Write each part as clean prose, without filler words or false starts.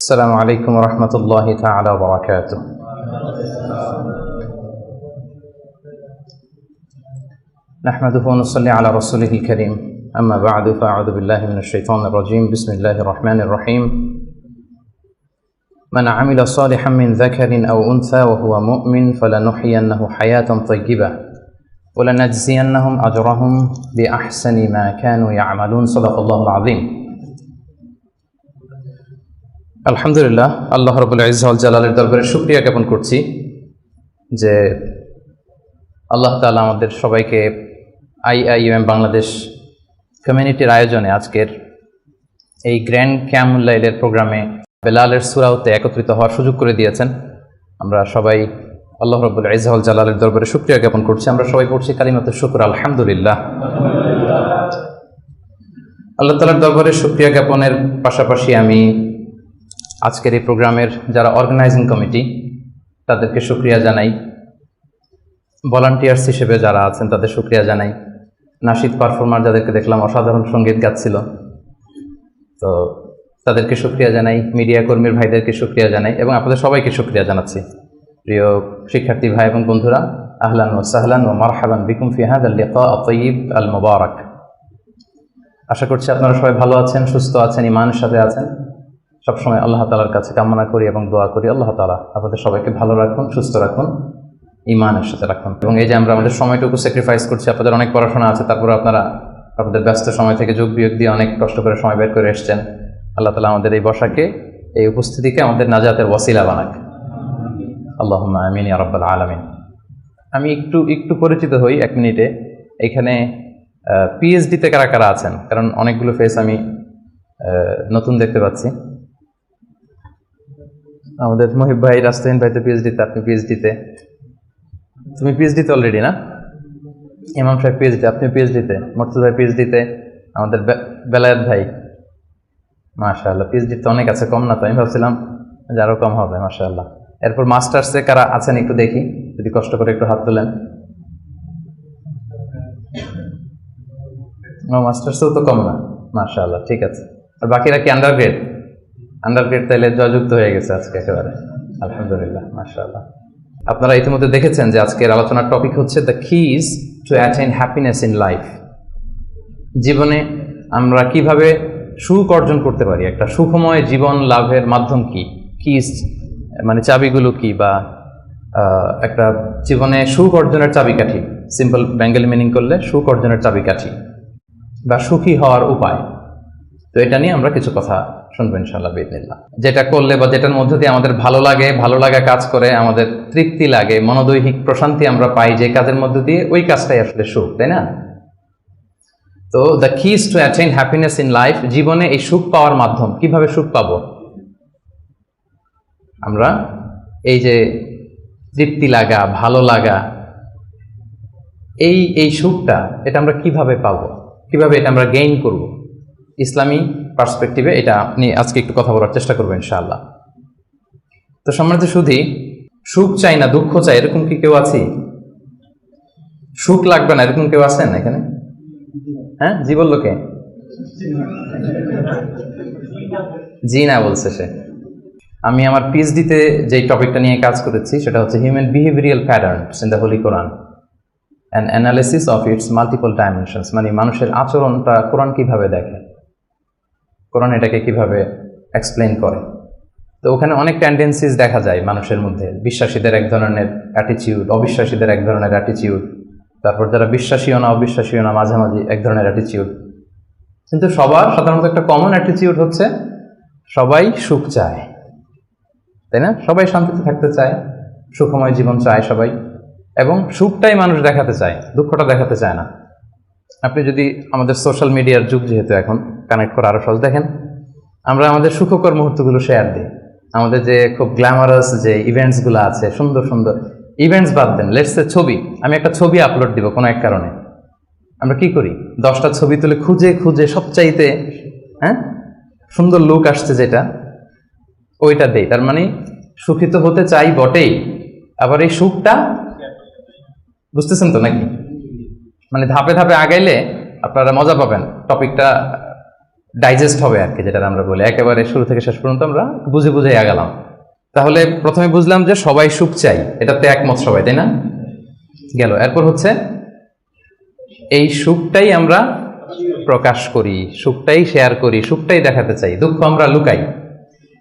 السلام عليكم ورحمة الله تعالى وبركاته. نحمده ونصلي على رسوله الكريم. أما بعد فأعوذ بالله من الشيطان الرجيم. بسم الله الرحمن الرحيم. من عمل صالحا من ذكر أو أنثى وهو مؤمن فلنحيينه حياة طيبة ولنجزينهم أجرهم بأحسن ما كانوا يعملون. صدق الله العظيم. আলহামদুলিল্লাহ, আল্লাহ রাব্বুল ইজ্জত ওয়াল জালালের দরবারে শুকরিয়া জ্ঞাপন করছি যে আল্লাহ তাআলা আমাদের সবাইকে আইআইএম বাংলাদেশ কমিউনিটির আয়োজনে আজকের এই গ্র্যান্ড কিয়ামুল লাইলের প্রোগ্রামে বেলালের সূরাতে একত্রিত হওয়ার সুযোগ করে দিয়েছেন। আমরা সবাই আল্লাহ রাব্বুল ইজ্জত ওয়াল জালালের দরবারে শুকরিয়া জ্ঞাপন করছি। আমরা সবাই পড়ছি কালিমাতুশ শুকর, আলহামদুলিল্লাহ। আল্লাহ তাআলার দরবারে শুকরিয়া জ্ঞাপনের পাশাপাশি আমি আজকের এই প্রোগ্রামের যারা অর্গানাইজিং কমিটি তাদেরকে শুকরিয়া জানাই, ভলান্টিয়ার্স হিসেবে যারা আছেন তাদের শুকরিয়া জানাই, নাশিদ পারফর্মার যাদেরকে দেখলাম অসাধারণ সঙ্গীত গাচ্ছিল তো তাদেরকে শুকরিয়া জানাই, মিডিয়া কর্মীর ভাইদেরকে শুকরিয়া জানাই এবং আপনাদের সবাইকে শুকরিয়া জানাচ্ছি। প্রিয় শিক্ষার্থী ভাই এবং বন্ধুরা, আহলান ওয়া সাহলান ওয়া মারহাবান বিকুম ফি হাযাল লিকা আত-তাইয়িব আল মুবারাক। আশা করছি আপনারা সবাই ভালো আছেন, সুস্থ আছেন, ঈমানের সাথে আছেন। সবসময় আল্লাহ তাআলার কাছে কামনা করি এবং দোয়া করি আল্লাহ তাআলা আপনাদের সবাইকে ভালো রাখুন, সুস্থ রাখুন, ঈমানের সাথে রাখুন। এবং এই যে আমরা আমাদের সময়টুকু স্যাক্রিফাইস করছি, আপনাদের অনেক পড়াশোনা আছে, তারপরে আপনারা আপনাদের ব্যস্ত সময় থেকে যোগ বিয়োগ দিয়ে অনেক কষ্ট করে সময় বের করে এসেছেন। আল্লাহ তাআলা আমাদের এই বসাকে, এই উপস্থিতিকে আমাদের নাজাতের ওয়াসিলা বানাক। আল্লাহুম্মা আমিন ইয়া রাব্বাল আলামিন। আমি একটু পরিচিত হই এক মিনিটে। এখানে পিএইচডিতে কারা কারা আছেন? কারণ অনেকগুলো ফেস আমি নতুন দেখতে পাচ্ছি। আমাদের মহিব ভাই, রাস্তাহীন ভাই তো পিএইচডিতে, আপনি পিএইচডিতে, তুমি পিএইচডিতে অলরেডি না? ইমাম সাহেব পিএইচডি, আপনি পিএইচডিতে, মুর্তজা ভাই পিএইচডিতে, আমাদের বেলায়েত ভাই মাশাআল্লাহ পিএইচডিতে অনেক আছে, কম না তো? আমি ভাবছিলাম যে আরও কম হবে। মাশাআল্লাহ। এরপর মাস্টার্সে কারা আছেন একটু দেখি, যদি কষ্ট করে একটু হাত তোলেন। মাস্টার্সেও তো কম না, মাশাআল্লাহ, ঠিক আছে। আর বাকিরা কি আন্ডারগ্রেড? আন্ডারগ্রেড তাইলে জয়যুক্ত হয়ে গেছে আজকে একেবারে, আলহামদুলিল্লাহ, মাশাআল্লাহ। আপনারা ইতিমধ্যে দেখেছেন যে আজকের আলোচনার টপিক হচ্ছে the keys to attain happiness in life. জীবনে আমরা কিভাবে সুখ অর্জন করতে পারি, একটা সুখময় জীবন লাভের মাধ্যম কি, কিজ মানে চাবিগুলো কি, বা একটা জীবনে সুখ অর্জনের চাবিকাঠি, সিম্পল বেঙ্গলি মিনিং করলে সুখ অর্জনের চাবিকাঠি বা সুখী হওয়ার উপায়। তো এটা নিয়ে আমরা কিছু কথা শুনবো ইনশাআল্লাহ বিইজনিল্লাহ। যেটা করলে বা যেটার মধ্য দিয়ে আমাদের ভালো লাগা কাজ করে, আমাদের তৃপ্তি লাগে, মনোদৈহিক প্রশান্তি আমরা পাই, যে কাজের মধ্য দিয়ে ওই কাজটাই আসলে সুখ, তাই না? তো the keys to attain happiness in life, জীবনে এই সুখ পাওয়ার মাধ্যম, কিভাবে সুখ পাবো আমরা, এই যে তৃপ্তি লাগা, ভালো লাগা, এই সুখটা, এটা আমরা কিভাবে পাবো, কিভাবে এটা আমরা গেইন করব, ইসলামী পার্সপেক্টিভে এটা নিয়ে আজকে একটু কথা বলার চেষ্টা করবো ইনশাআল্লাহ। তো সম্মানিত সুধী, সুখ চাই না দুঃখ চাই এরকম কি কেউ আছি? সুখ লাগবে না এরকম কেউ আছেন এখানে? হ্যাঁ, জি বললো কে? জি না বলছে সে। আমি আমার পিএইচডিতে যে টপিকটা নিয়ে কাজ করেছি সেটা হচ্ছে human behavioural patterns in the Holi Quran and analysis of its multiple dimensions. মানে মানুষের আচরণটা কোরআন কিভাবে দেখে, কোরআন এটাকে কিভাবে এক্সপ্লেইন করে। তো ওখানে অনেক টেন্ডেন্সিস দেখা যায় মানুষের মধ্যে। বিশ্বাসীদের এক ধরনের অ্যাটিটিউড, অবিশ্বাসীদের এক ধরনের অ্যাটিটিউড, তারপর যারা বিশ্বাসীও না অবিশ্বাসীও না মাঝামাঝি এক ধরনের অ্যাটিটিউড। কিন্তু সবার সাধারণত একটা কমন অ্যাটিটিউড হচ্ছে সবাই সুখ চায়, তাই না? সবাই শান্তিতে থাকতে চায়, সুখময় জীবন চায় সবাই, এবং সুখটাই মানুষ দেখাতে চায়, দুঃখটা দেখাতে চায় না। আপনি যদি আমাদের সোশ্যাল মিডিয়ার যুগ যেহেতু এখন, কানেক্ট করা আরও সহজ। দেখেন, আমরা আমাদের সুখকর মুহূর্তগুলো শেয়ার দিই, আমাদের যে খুব গ্ল্যামারাস যে ইভেন্টসগুলো আছে, সুন্দর সুন্দর ইভেন্টস বাদ দেন, লেটস সে ছবি, আমি একটা ছবি আপলোড দিব কোনো এক কারণে, আমরা কি করি, 10টা ছবি তুলে খুঁজে খুঁজে সবচাইতে সুন্দর লুক আসছে যেটা, ওইটা দেই। তার মানে সুখিত হতে চাই বটেই, আবার এই সুখটা, বুঝতেছেন তো নাকি? মানে ধাপে ধাপে আগাইলে আপনারা মজা পাবেন, টপিকটা ডাইজেস্ট হবে আর কি, যেটা আমরা বলি একেবারে শুরু থেকে শেষ পর্যন্ত আমরা বুঝে বুঝে আগালাম। তাহলে প্রথমে বুঝলাম যে সবাই সুখ চাই, এটাতে একমত সবাই, তাই না? গেল। এরপর হচ্ছে এই সুখটাই আমরা প্রকাশ করি, সুখটাই শেয়ার করি, সুখটাই দেখাতে চাই, দুঃখ আমরা লুকাই।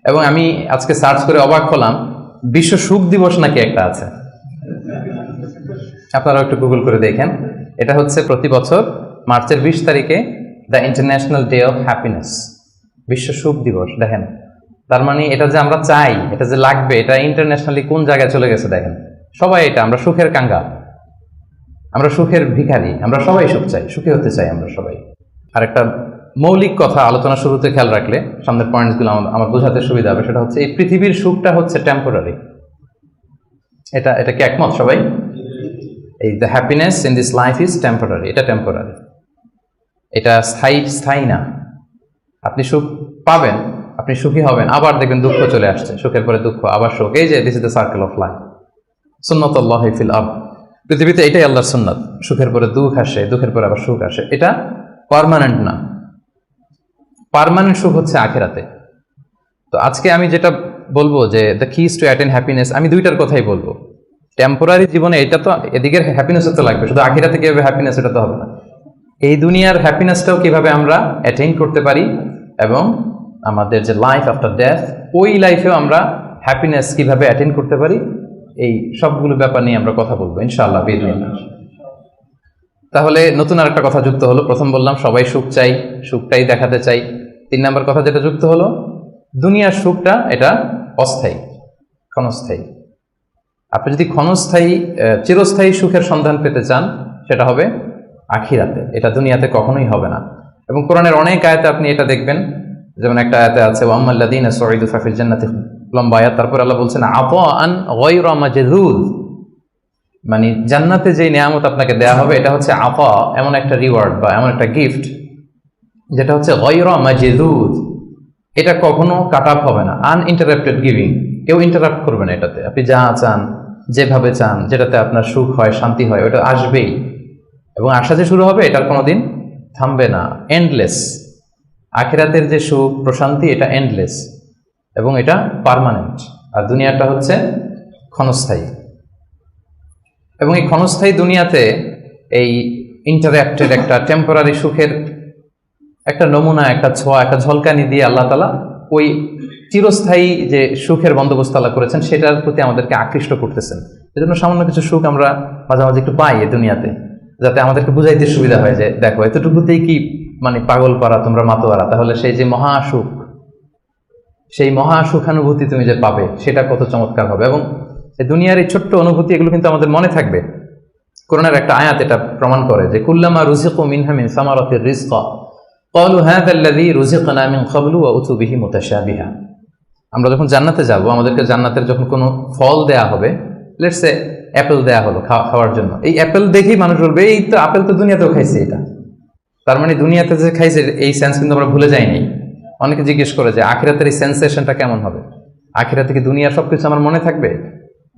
এবং আমি আজকে সার্চ করে অবাক হলাম, বিশ্ব সুখ দিবস নাকি একটা আছে। আপনারা একটু গুগল করে দেখেন। এটা হচ্ছে প্রতি বছর মার্চের 20 তারিখে the international day of happiness, বিশ্ব সুখ দিবস। দেখেন, তার মানে এটা যে আমরা চাই, এটা যে লাগবে, এটা ইন্টারন্যাশনালি কোন জায়গায় চলে গেছে দেখেন। সবাই এটা, আমরা সুখের কাঙ্গাল, আমরা সুখের ভিখারি, আমরা সবাই সুখ চাই, সুখী হতে চাই আমরা সবাই। আর একটা মৌলিক কথা আলোচনা শুরুতে খেয়াল রাখলে সামনের পয়েন্টসগুলো আমার বোঝাতে সুবিধা হবে, সেটা হচ্ছে এই পৃথিবীর সুখটা হচ্ছে টেম্পোরারি। এটা কি একমত সবাই? এই the happiness in this life is temporary, এটা টেম্পোরারি, এটা স্থায়ী না। আপনি সুখ পাবেন, আপনি সুখী হবেন, আবার দেখবেন দুঃখ চলে আসছে, সুখের পরে দুঃখ, আবার সুখ। এই যে this is the circle of life, সুন্নাতুল্লাহি ফিল আরদ। পৃথিবীতে এটাই আল্লাহর সুন্নাত, সুখের পরে দুঃখ আসে, দুঃখের পরে আবার সুখ আসে। এটা পার্মানেন্ট না, পার্মানেন্ট সুখ হচ্ছে আখিরাতে। তো আজকে আমি যেটা বলবো যে the keys two attain happiness, আমি দুইটার কথাই বলবো। টেম্পোরারি জীবনে এটা তো, এদিকের হ্যাপিনেসও তো লাগবে, শুধু আখিরাতে কিভাবে হ্যাপিনেস এটা তো হবে না। এই দুনিয়ার হ্যাপিনেসটাও কিভাবে আমরা অ্যাটেইন করতে পারি, এবং আমাদের যে লাইফ আফটার ডেথ, ওই লাইফেও আমরা হ্যাপিনেস কিভাবে অ্যাটেইন করতে পারি, এই সবগুলো ব্যাপার নিয়ে আমরা কথা বলবো ইনশাআল্লাহ বিইজনিল্লাহ। তাহলে নতুন আরেকটা কথা যুক্ত হলো। প্রথম বললাম সবাই সুখ চাই, সুখটাই দেখাতে চাই। 3 নম্বর কথা যেটা যুক্ত হলো, দুনিয়ার সুখটা এটা অস্থায়ী, ক্ষণস্থায়ী। আপনি যদি ক্ষণস্থায়ী চিরস্থায়ী সুখের সন্ধান পেতে চান, সেটা হবে আখিরাতে, এটা দুনিয়াতে কখনোই হবে না। এবং কোরআনের অনেক আয়াতে আপনি এটা দেখবেন, যেমন একটা আয়াতে আছে ওয়াম্মাল্লাযীনা সুঈদু ফাফিল জান্নাতি, লম্বা আয়াত। তারপর আল্লাহ বলছেন আতাআন গায়রা মাজযুদ, মানে জান্নাতে যে নিয়ামত আপনাকে দেয়া হবে এটা হচ্ছে আতা, এমন একটা রিওয়ার্ড বা এমন একটা গিফট যেটা হচ্ছে গায়রা মাজযুদ, এটা কখনো কাট আপ হবে না, আনইন্টারাপ্টেড গিভিং, কেউ ইন্টারাপ্ট করবে না এটাতে। আপনি যা চান, যেভাবে চান, যেটাতে আপনার সুখ হয়, শান্তি হয়, ওটা আসবেই। এবং আসা যে শুরু হবে, এটার কোনোদিন থামবে না, এন্ডলেস। আখিরাতের যে সুখ প্রশান্তি, এটা এন্ডলেস এবং এটা পার্মানেন্ট। আর দুনিয়াটা হচ্ছে ক্ষণস্থায়ী। এবং এই ক্ষণস্থায়ী দুনিয়াতে এই ইন্টারাক্টেড একটা টেম্পোরারি সুখের একটা নমুনা, একটা ছোঁয়া, একটা ঝলকানি দিয়ে আল্লাহ তাআলা ওই চিরস্থায়ী যে সুখের বন্দোবস্ত আল্লাহ করেছেন, সেটার প্রতি আমাদেরকে আকৃষ্ট করতেছেন। এজন্য সামান্য কিছু সুখ আমরা মাঝে মাঝে একটু পাই এই দুনিয়াতে, যাতে আমাদেরকে বুঝাইতে সুবিধা হয় যে দেখো এতটুকুতেই কি মানে পাগল পারা, তোমরা মাতোয়ারা। তাহলে সেই যে মহাসুখ, সেই মহাসুখানুভূতি তুমি যে পাবে, সেটা কত চমৎকার হবে। এবং এই দুনিয়ার এই ছোট্ট অনুভূতি, এগুলো কিন্তু আমাদের মনে থাকবে। কোরআনের একটা আয়াত এটা প্রমাণ করে যে কুল্লামা রুজিকু মিনহা মিন সামারাতির রিজকা ক্বালু হাযাল্লাযী রুজিকনা মিন ক্বাবলু ওয়া উতু বিহি মুতাশাবিহা। আমরা যখন জান্নাতে যাব, আমাদেরকে জান্নাতের যখন কোনো ফল দেয়া হবে, লেটস সে অ্যাপেল দেয়া হলো খাওয়ার জন্য, এই অ্যাপেল দেখেই মানুষ বলবে এই তো আপেল তো দুনিয়াতেও খাইছে এটা। তার মানে দুনিয়াতে যে খাইছে এই সেন্স কিন্তু আমরা ভুলে যাইনি। অনেকে জিজ্ঞেস করে যে আখিরাতের এই সেন্সেশনটা কেমন হবে, আখিরাতে কি দুনিয়ার সবকিছু আমার মনে থাকবে,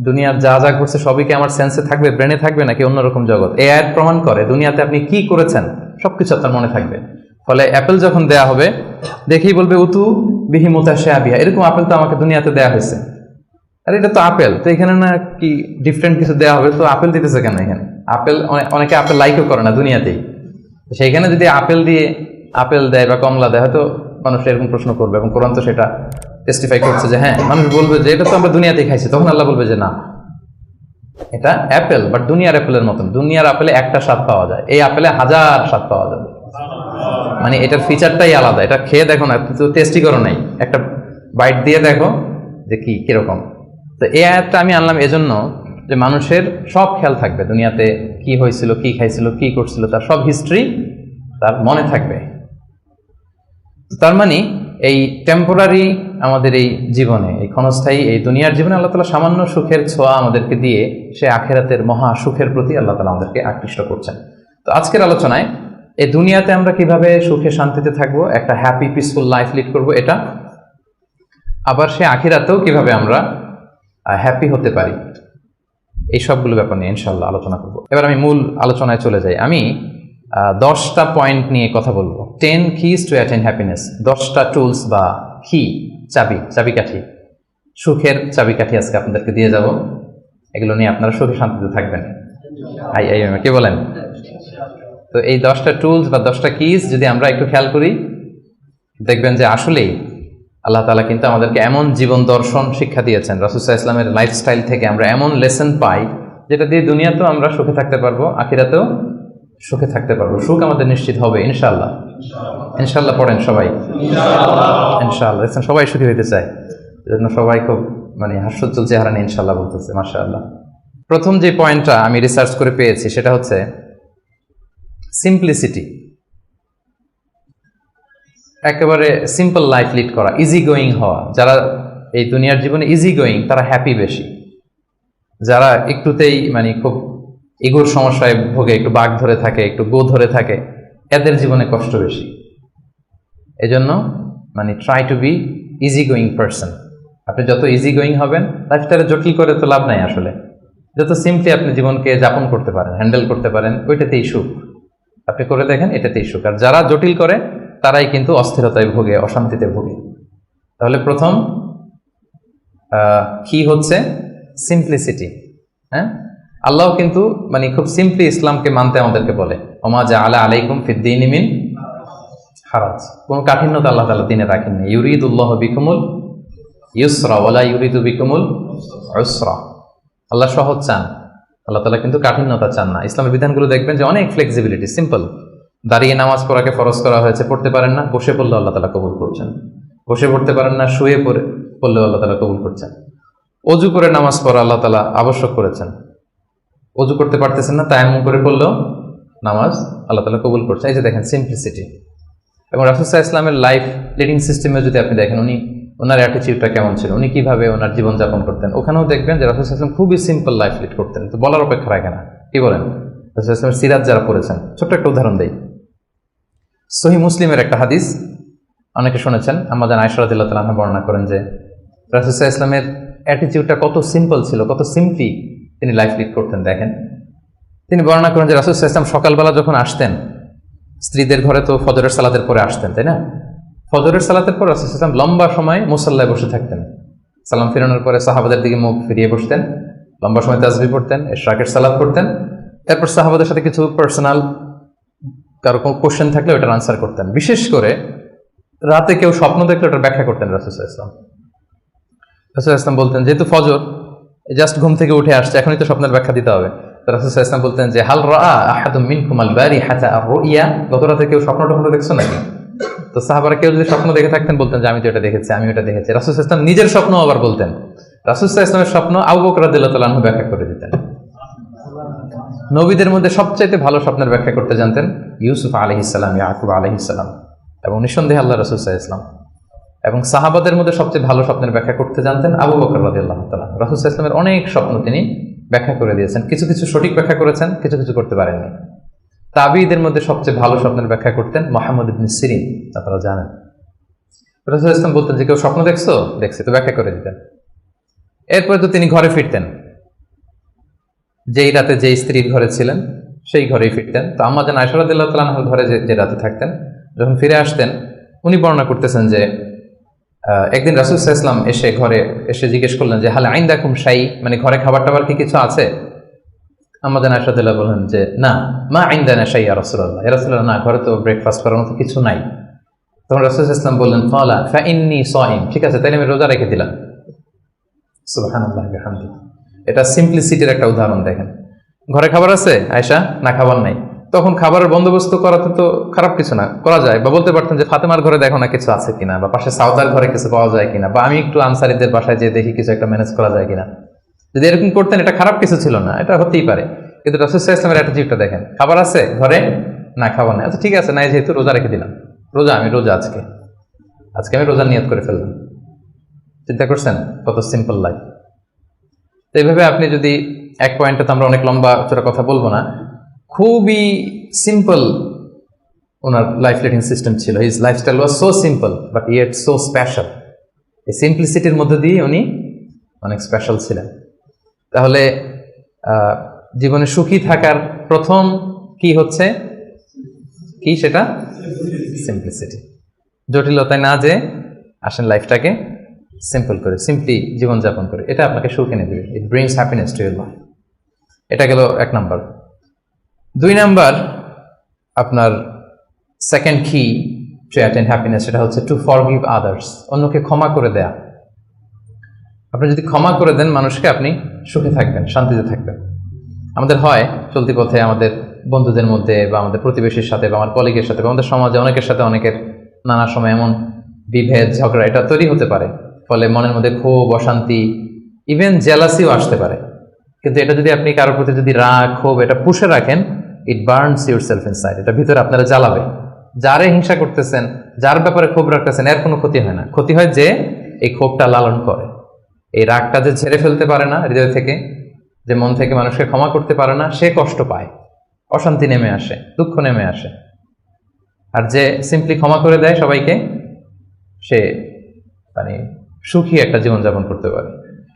দুনিয়ার যা যা ঘটছে সবই কি আমার সেন্সে থাকবে, ব্রেনে থাকবে, নাকি অন্যরকম জগৎ? এই আয়াত প্রমাণ করে দুনিয়াতে আপনি কি করেছেন সবকিছু আপনার মনে থাকবে। ফলে অ্যাপেল যখন দেয়া হবে, দেখেই বলবে উতু বিহি মুতাশাবিহা, এরকম আপেল তো আমাকে দুনিয়াতে দেয়া হয়েছে। আর এটা তো আপেল, তো এখানে না কি ডিফারেন্ট কিছু দেওয়া হবে, তো আপেল দিতেছে কেন এখানে? আপেল অনেকে আপেল লাইকও করে না দুনিয়াতেই, সেইখানে যদি আপেল দিয়ে আপেল দেয় বা কমলা দেয়, হয়তো মানুষ এরকম প্রশ্ন করবে। এবং কোরআন তো সেটা টেস্টিফাই করছে যে হ্যাঁ, মানুষ বলবে যে এটা তো আমরা দুনিয়াতেই খাইছি। তখন আল্লাহ বলবে যে না, এটা অ্যাপেল, বাট দুনিয়ার অ্যাপেলের মতন। দুনিয়ার আপেলে একটা স্বাদ পাওয়া যায়, এই আপেলে 1000 স্বাদ পাওয়া যাবে। মানে এটার ফিচারটাই আলাদা। এটা খেয়ে দেখো না, তো টেস্টি করো নাই, একটা বাইট দিয়ে দেখো যে কি কিরকম। তো এই আয়াতটা আমি আনলাম এজন্য যে মানুষের সব খেয়াল থাকবে, দুনিয়াতে কি হয়েছিল, কি খাইছিল, কি করছিল, তার সব হিস্ট্রি তার মনে থাকবে। তার মানে এই টেম্পোরারি আমাদের এই জীবনে, এই ক্ষণস্থায়ী এই দুনিয়ার জীবনে আল্লাহ তাআলা সামান্য সুখের ছোঁয়া আমাদেরকে দিয়ে সে আখিরাতের মহা সুখের প্রতি আল্লাহ তাআলা আমাদেরকে আকৃষ্ট করছেন। তো আজকের আলোচনায় এই দুনিয়াতে আমরা কিভাবে সুখে শান্তিতে থাকবো, একটা হ্যাপি পিসফুল লাইফ লিড করব, এটা আবার সে আখিরাতেও কিভাবে আমরা হ্যাপি হতে পারি, এই সবগুলো ব্যাপার নিয়ে ইনশাআল্লাহ আলোচনা করব। এবার আমি মূল আলোচনায় চলে যাই। আমি 10টা পয়েন্ট নিয়ে কথা বলবো। 10 keys to attain happiness, 10টা টুলস বা কি চাবিকাঠি, সুখের চাবিকাঠি আজকে আপনাদেরকে দিয়ে যাব। এগুলো নিয়ে আপনারা সুখে শান্তিতে থাকবেন। কি বলেন? তো এই 10টা টুলস বা 10টা কিজ যদি আমরা একটু খেয়াল করি, দেখবেন যে আসলেই আল্লাহ তাআলা কিন্তু আমাদেরকে এমন জীবন দর্শন শিক্ষা দিয়েছেন, রাসূল সাল্লাল্লাহু আলাইহি ওয়াসাল্লামের লাইফস্টাইল থেকে আমরা এমন লেসন পাই যেটা দিয়ে দুনিয়াতেও আমরা সুখে থাকতে পারবো, আখিরাতেও সুখে থাকতে পারবো। সুখ আমাদের নিশ্চিত হবে ইনশাআল্লাহ। ইনশাআল্লাহ পড়েন সবাই, ইনশাআল্লাহ। দেখছেন সবাই সুখী হইতে চায়, এজন্য সবাই খুব হাস্যোজ্জ্বল চেহারা নিয়ে ইনশাআল্লাহ বলতেছে, মাশাআল্লাহ। প্রথম যে পয়েন্টটা আমি রিসার্চ করে পেয়েছি সেটা হচ্ছে সিম্পলিসিটি। একেবারে সিম্পল লাইফ লিড করা, ইজি গোয়িং হওয়া। যারা এই দুনিয়ার জীবনে ইজি গোয়িং তারা হ্যাপি বেশি। যারা একটুতেই খুব ইগোর সমস্যায় ভোগে, একটু বাঘ ধরে থাকে, একটু গো ধরে থাকে, এদের জীবনে কষ্ট বেশি। এজন্য try to be easy going person. আপনি যত ইজি গোয়িং হবেন, লাইফটারে জটিল করে তো লাভ নাই আসলে। যত সিম্পলি আপনি জীবনকে যাপন করতে পারেন, হ্যান্ডেল করতে পারেন, ওইটাতেই সুখ। আপনি করে দেখেন, এটাতেই সুখ। আর যারা জটিল করে তারাই কিন্তু অস্থিরতায় ভোগে, অশান্তিতে ভোগে। তাহলে প্রথম কি হচ্ছে সিম্পলিসিটি। হ্যাঁ, আল্লাহ কিন্তু খুব সিম্পলি ইসলামকে মানতে আমাদেরকে বলে, ওমা জাআলা আলাইকুম ফিদ্দীনি মিন হারাজ। কোনো কাঠিন্যতা আল্লাহ তাআলা দ্বীনে রাখেননি। ইউরিদুল্লাহু বিকুমুল ইউসরা ওয়ালা ইউরিদু বিকুমুল উসরা। আল্লাহ সহজ চান, আল্লাহ তাআলা কিন্তু কাঠিন্যতা চান না। ইসলামের বিধানগুলো দেখবেন যে অনেক ফ্লেক্সিবিলিটি, সিম্পল। দাঁড়িয়ে নামাজ পড়াকে ফরজ করা হয়েছে, পড়তে পারেন না, বসে পড়লে আল্লাহ তাআলা কবুল করছেন। বসে পড়তে পারেন না, শুয়ে পড়লেও আল্লাহ তাআলা কবুল করছেন। অজু করে নামাজ পড়া আল্লাহ তাআলা আবশ্যক করেছেন। অজু করতে পারতেছেন না, তায়াম্মুম করে পড়লেও নামাজ আল্লাহ তাআলা কবুল করছেন। এই যে দেখেন সিম্পলিসিটি। এবং রাসূল সাল্লাল্লাহু আলাইহি ওয়াসাল্লামের লাইফ লিডিং সিস্টেমে যদি আপনি দেখেন, ওনার অ্যাটিটিউডটা কেমন ছিল, উনি কিভাবে ওনার জীবনযাপন করতেন, ওখানেও দেখবেন যে রাসূল সাল্লাল্লাহু আলাইহি ওয়াসাল্লাম খুবই সিম্পল লাইফ লিড করতেন। তো বলার অপেক্ষা রাখে না, কি বলেন? রাসূল সাল্লাল্লাহু আলাইহি ওয়াসাল্লামের সিরাত যারা পড়েছেন, ছোট্ট একটা উদাহরণ দেই। সহিহ মুসলিমের একটা হাদিস অনেকে শুনেছেন, আম্মা জান আয়েশা রাদিয়াল্লাহু তাআলা আনহা বর্ণনা করেন যে রাসূল সাল্লাল্লাহু আলাইহি ওয়াসাল্লামের অ্যাটিটিউডটা কত সিম্পল ছিল, কত সিম্পলি তিনি লাইফ লিড করতেন। দেখেন, তিনি বর্ণনা করেন যে রাসূল সাল্লাল্লাহু আলাইহি ওয়াসাল্লাম সকালবেলা যখন আসতেন, স্ত্রীদের ঘরে তো ফজরের সালাতের পরে আসতেন, তাই না? ফজরের সালাতের পর রাসূল সাল্লাল্লাহু আলাইহি ওয়াসাল্লাম লম্বা সময় মুসাল্লায় বসে থাকতেন। সালাম ফিরানোর পরে সাহাবাদের দিকে মুখ ফিরিয়ে বসতেন, লম্বা সময় তাসবিহ পড়তেন, ইশরাকের সালাত পড়তেন। এরপর সাহাবাদের সাথে কিছু পার্সোনাল কারো কোনো কোশ্চেন থাকলে ওটার আনসার করতেন। বিশেষ করে রাতে কেউ স্বপ্ন দেখলে ওটার ব্যাখ্যা করতেন রাসূল সাল্লাল্লাহু আলাইহি ওয়াসাল্লাম। রাসূল সাল্লাল্লাহু আলাইহি ওয়াসাল্লাম বলতেন, যেহেতু ফজর জাস্ট ঘুম থেকে উঠে আসছে, এখনই তো স্বপ্নের ব্যাখ্যা দিতে হবে। তো রাসূল সাল্লাল্লাহু আলাইহি ওয়াসাল্লাম বলতেন যে হাল রাআ আহাদুম মিনকুম আল বারিহাতা আর-রুইয়া, গত রাতে কেউ স্বপ্ন দেখছো নাকি? তো সাহাবারা কেউ যদি স্বপ্ন দেখে থাকতেন বলতেন যে আমি তো এটা দেখেছি, আমি ওটা দেখেছি। রাসূল সাল্লাল্লাহু আলাইহি ওয়াসাল্লাম নিজের স্বপ্ন আবার বলতেন। রাসূল সাল্লাল্লাহু আলাইহি ওয়াসাল্লামের স্বপ্ন আবু বকর রাদিয়াল্লাহু তাআলা আনহু ব্যাখ্যা করে দিতেন। নবীদের মধ্যে সবচাইতে ভালো স্বপ্নের ব্যাখ্যা করতে জানতেন ইউসুফ আলাইহিস সালাম, ইয়াকুব আলাইহিস সালাম, এবং নিঃসন্দেহে আল্লাহ রাসূল সাল্লাল্লাহু আলাইহি ওয়াসাল্লাম। এবং সাহাবাদের মধ্যে সবচেয়ে ভালো স্বপ্নের ব্যাখ্যা করতে জানতেন আবু বকর রাদিয়াল্লাহু তাআলা। রাসূল সাল্লাল্লাহু আলাইহি ওয়াসাল্লামের অনেক স্বপ্ন তিনি ব্যাখ্যা করে দিয়েছেন, কিছু কিছু সঠিক ব্যাখ্যা করেছেন, কিছু কিছু করতে পারেননি। তাবিঈদের মধ্যে সবচেয়ে ভালো স্বপ্নের ব্যাখ্যা করতেন মুহাম্মদ ইবনে সিরিন, আপনারা জানেন। রাসূল সাল্লাল্লাহু আলাইহি ওয়াসাল্লাম বলতেন যে কেউ স্বপ্ন দেখছো? দেখছি, তো ব্যাখ্যা করে দিতেন। এরপরে তো তিনি ঘরে ফিরতেন, যেই রাতে যেই স্ত্রীর ঘরে ছিলেন সেই ঘরেই ফিরতেন। তো আম্মা জান আয়েশা রাদিয়াল্লাহু তাআলা আনহার ঘরে যে রাতে থাকতেন, যখন ফিরে আসতেন উনি বর্ণনা করতেছেন যে একদিন রাসূল সাল্লাল্লাহু আলাইহি ওয়াসাল্লাম এসে ঘরে এসে জিজ্ঞেস করলেন যে হাল আইনদাকুম শাই, ঘরে খাবার টাবার কি কিছু আছে? আম্মা জান আয়েশা রাদিয়াল্লাহু বললেন যে না, মা ইনদানা শাই ইয়া রাসূলুল্লাহ, ইয়া রাসূলুল্লাহ, না, ঘরে তো ব্রেকফাস্ট করার মতো কিছু নাই। তখন রাসূল সাল্লাল্লাহু আলাইহি ওয়াসাল্লাম বললেন ফালা ফাইন্নী সাইম, ঠিক আছে তাইলে আমি রোজা রেখে দিলাম। সুবহানাল্লাহ ওয়া বিহামদিহি। এটা সিম্পলিসিটির একটা উদাহরণ। দেখেন, ঘরে খাবার আছে আয়েশা, না খাবার নাই, তখন খাবারের বন্দোবস্ত করাতে তো খারাপ কিছু না, করা যায়। বা বলতে পারতেন যে ফাতেমার ঘরে দেখো না কিছু আছে কিনা, বা পাশে সাউদার ঘরে কিছু পাওয়া যায় কিনা, বা আমি একটু আনসারীদের বাসায় যেয়ে দেখি কিছু একটা ম্যানেজ করা যায় কিনা। যদি এরকম করতেন এটা খারাপ কিছু ছিল না, এটা হতেই পারে। কিন্তু রাসূল সাল্লাল্লাহু আলাইহি ওয়াসাল্লামের অ্যাটিটিউডটা দেখেন, খাবার আছে ঘরে, না খাবার নাই, আচ্ছা ঠিক আছে, নাই যেহেতু রোজা রেখে দিলাম, আমি রোজা আজকে আমি রোজা নিয়ত করে ফেললাম। চিন্তা করছেন কত সিম্পল লাইফ। তো এইভাবে আপনি যদি এক পয়েন্টে, তো আমরা অনেক লম্বা চড়া কথা বলবো না, খুবই সিম্পল ওনার লাইফ লিডিং সিস্টেম ছিল। His lifestyle was so simple but yet so special. এই সিম্পলিসিটির মধ্যে দিয়ে উনি অনেক স্পেশাল ছিলেন। তাহলে জীবনে সুখী থাকার প্রথম কি হচ্ছে কি সেটা? সিম্পলিসিটি। জটিলতায় না যে আসেন লাইফটাকে সিম্পল করে, সিম্পলি জীবনযাপন করে, এটা আপনাকে সুখ এনে দেবে। ইট brings happiness to your life. এটা গেল 1 নাম্বার। 2 নাম্বার, আপনার সেকেন্ড কি টু অ্যাটেইন হ্যাপিনেস, সেটা হচ্ছে টু ফরগিভ আদার্স, অন্যকে ক্ষমা করে দেয়া। আপনি যদি ক্ষমা করে দেন মানুষকে, আপনি সুখে থাকবেন, শান্তিতে থাকবেন। আমাদের হয় চলতি পথে আমাদের বন্ধুদের মধ্যে বা আমাদের প্রতিবেশীর সাথে বা আমার কলিগের সাথে বা আমাদের সমাজে অনেকের সাথে অনেকের নানা সময় এমন বিভেদ ঝগড়া এটা তৈরি হতে পারে, ফলে মনের মধ্যে ক্ষোভ, অশান্তি, ইভেন জেলাসিও আসতে পারে। কিন্তু এটা যদি আপনি কারোর প্রতি যদি রাগ, ক্ষোভ এটা পুষে রাখেন, ইট বার্নস ইউর সেলফ ইনসাইড, এটা ভিতরে আপনারা জ্বালাবে। যারে হিংসা করতেছেন, যার ব্যাপারে ক্ষোভ রাখতেছেন, এর কোনো ক্ষতি হয় না। ক্ষতি হয় যে এই ক্ষোভটা লালন করে, এই রাগটা যে ঝেড়ে ফেলতে পারে না হৃদয় থেকে, যে মন থেকে মানুষকে ক্ষমা করতে পারে না, সে কষ্ট পায়, অশান্তি নেমে আসে, দুঃখ নেমে আসে। আর যে সিম্পলি ক্ষমা করে দেয় সবাইকে, সে মানে সুখী একটা জীবনযাপন করতে পারে।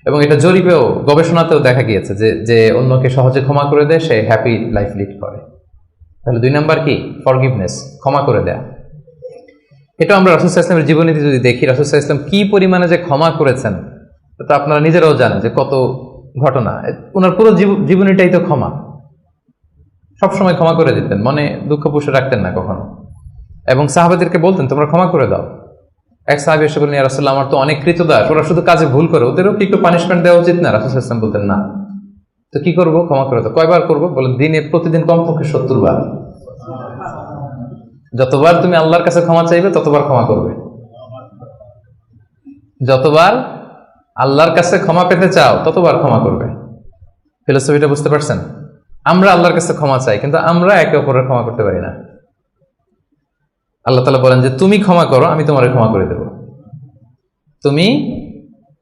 এবং এটা জরিপেও, গবেষণাতেও দেখা গিয়েছে যে যে অন্যকে সহজে ক্ষমা করে দেয় সে হ্যাপি লাইফ লিড করে। তাহলে 2 নাম্বার কি? ফরগিভনেস, ক্ষমা করে দেয়া। এটা আমরা রাসূল সাল্লাল্লাহু আলাইহি ওয়াসাল্লামের জীবনীতে যদি দেখি, রাসূল সাল্লাল্লাহু আলাইহি ওয়াসাল্লাম কি পরিমাণে যে ক্ষমা করেছেন, তো আপনারা নিজেরাও জানেন যে কত ঘটনা। ওনার পুরো জীবনীটাই তো ক্ষমা। সবসময় ক্ষমা করে দিতেন, মনে দুঃখ পুষে রাখতেন না কখনো। এবং সাহাবাদেরকে বলতেন তোমরা ক্ষমা করে দাও। এক সাহাবী এসে বললেন, ইয়া রাসূলুল্লাহ, আমার তো অনেক কৃতদাস, ওরা শুধু কাজে ভুল করে, ওদেরও কি একটু পানিশমেন্ট দেওয়া উচিত না? রাসূল সাল্লাল্লাহু আলাইহি ওয়াসাল্লাম বলতেন না। তো কি করবো? ক্ষমা করে দাও। কয়বার করবো? বলেন প্রতিদিন কমপক্ষে 70 বার। যতবার তুমি আল্লাহর কাছে ক্ষমা চাইবে ততবার ক্ষমা করবে। যতবার আল্লাহর কাছে ক্ষমা পেতে চাও ততবার ক্ষমা করবে। ফিলোসফিটা বুঝতে পারছেন? আমরা আল্লাহর কাছে ক্ষমা চাই, কিন্তু আমরা একে অপরের ক্ষমা করতে পারি না। আল্লাহ তাআলা বলেন যে তুমি ক্ষমা করো, আমি তোমারে ক্ষমা করে দেব। তুমি